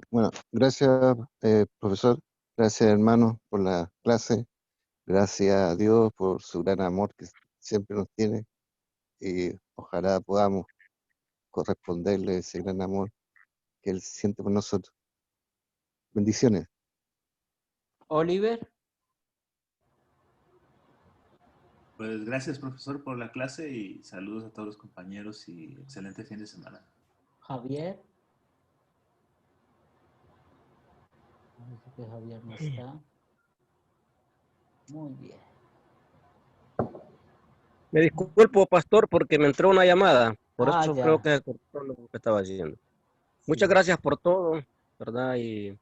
Bueno, gracias, profesor. Gracias, hermano, por la clase. Gracias a Dios por su gran amor que siempre nos tiene. Y ojalá podamos corresponderle ese gran amor que Él siente por nosotros. Bendiciones. Oliver. Pues gracias, profesor, por la clase y saludos a todos los compañeros y excelente fin de semana. Javier. Parece que Javier no está. Muy bien. Me disculpo, pastor, porque me entró una llamada. Por eso Ya. creo que cortó lo que estaba haciendo. Muchas gracias por todo, ¿verdad? Y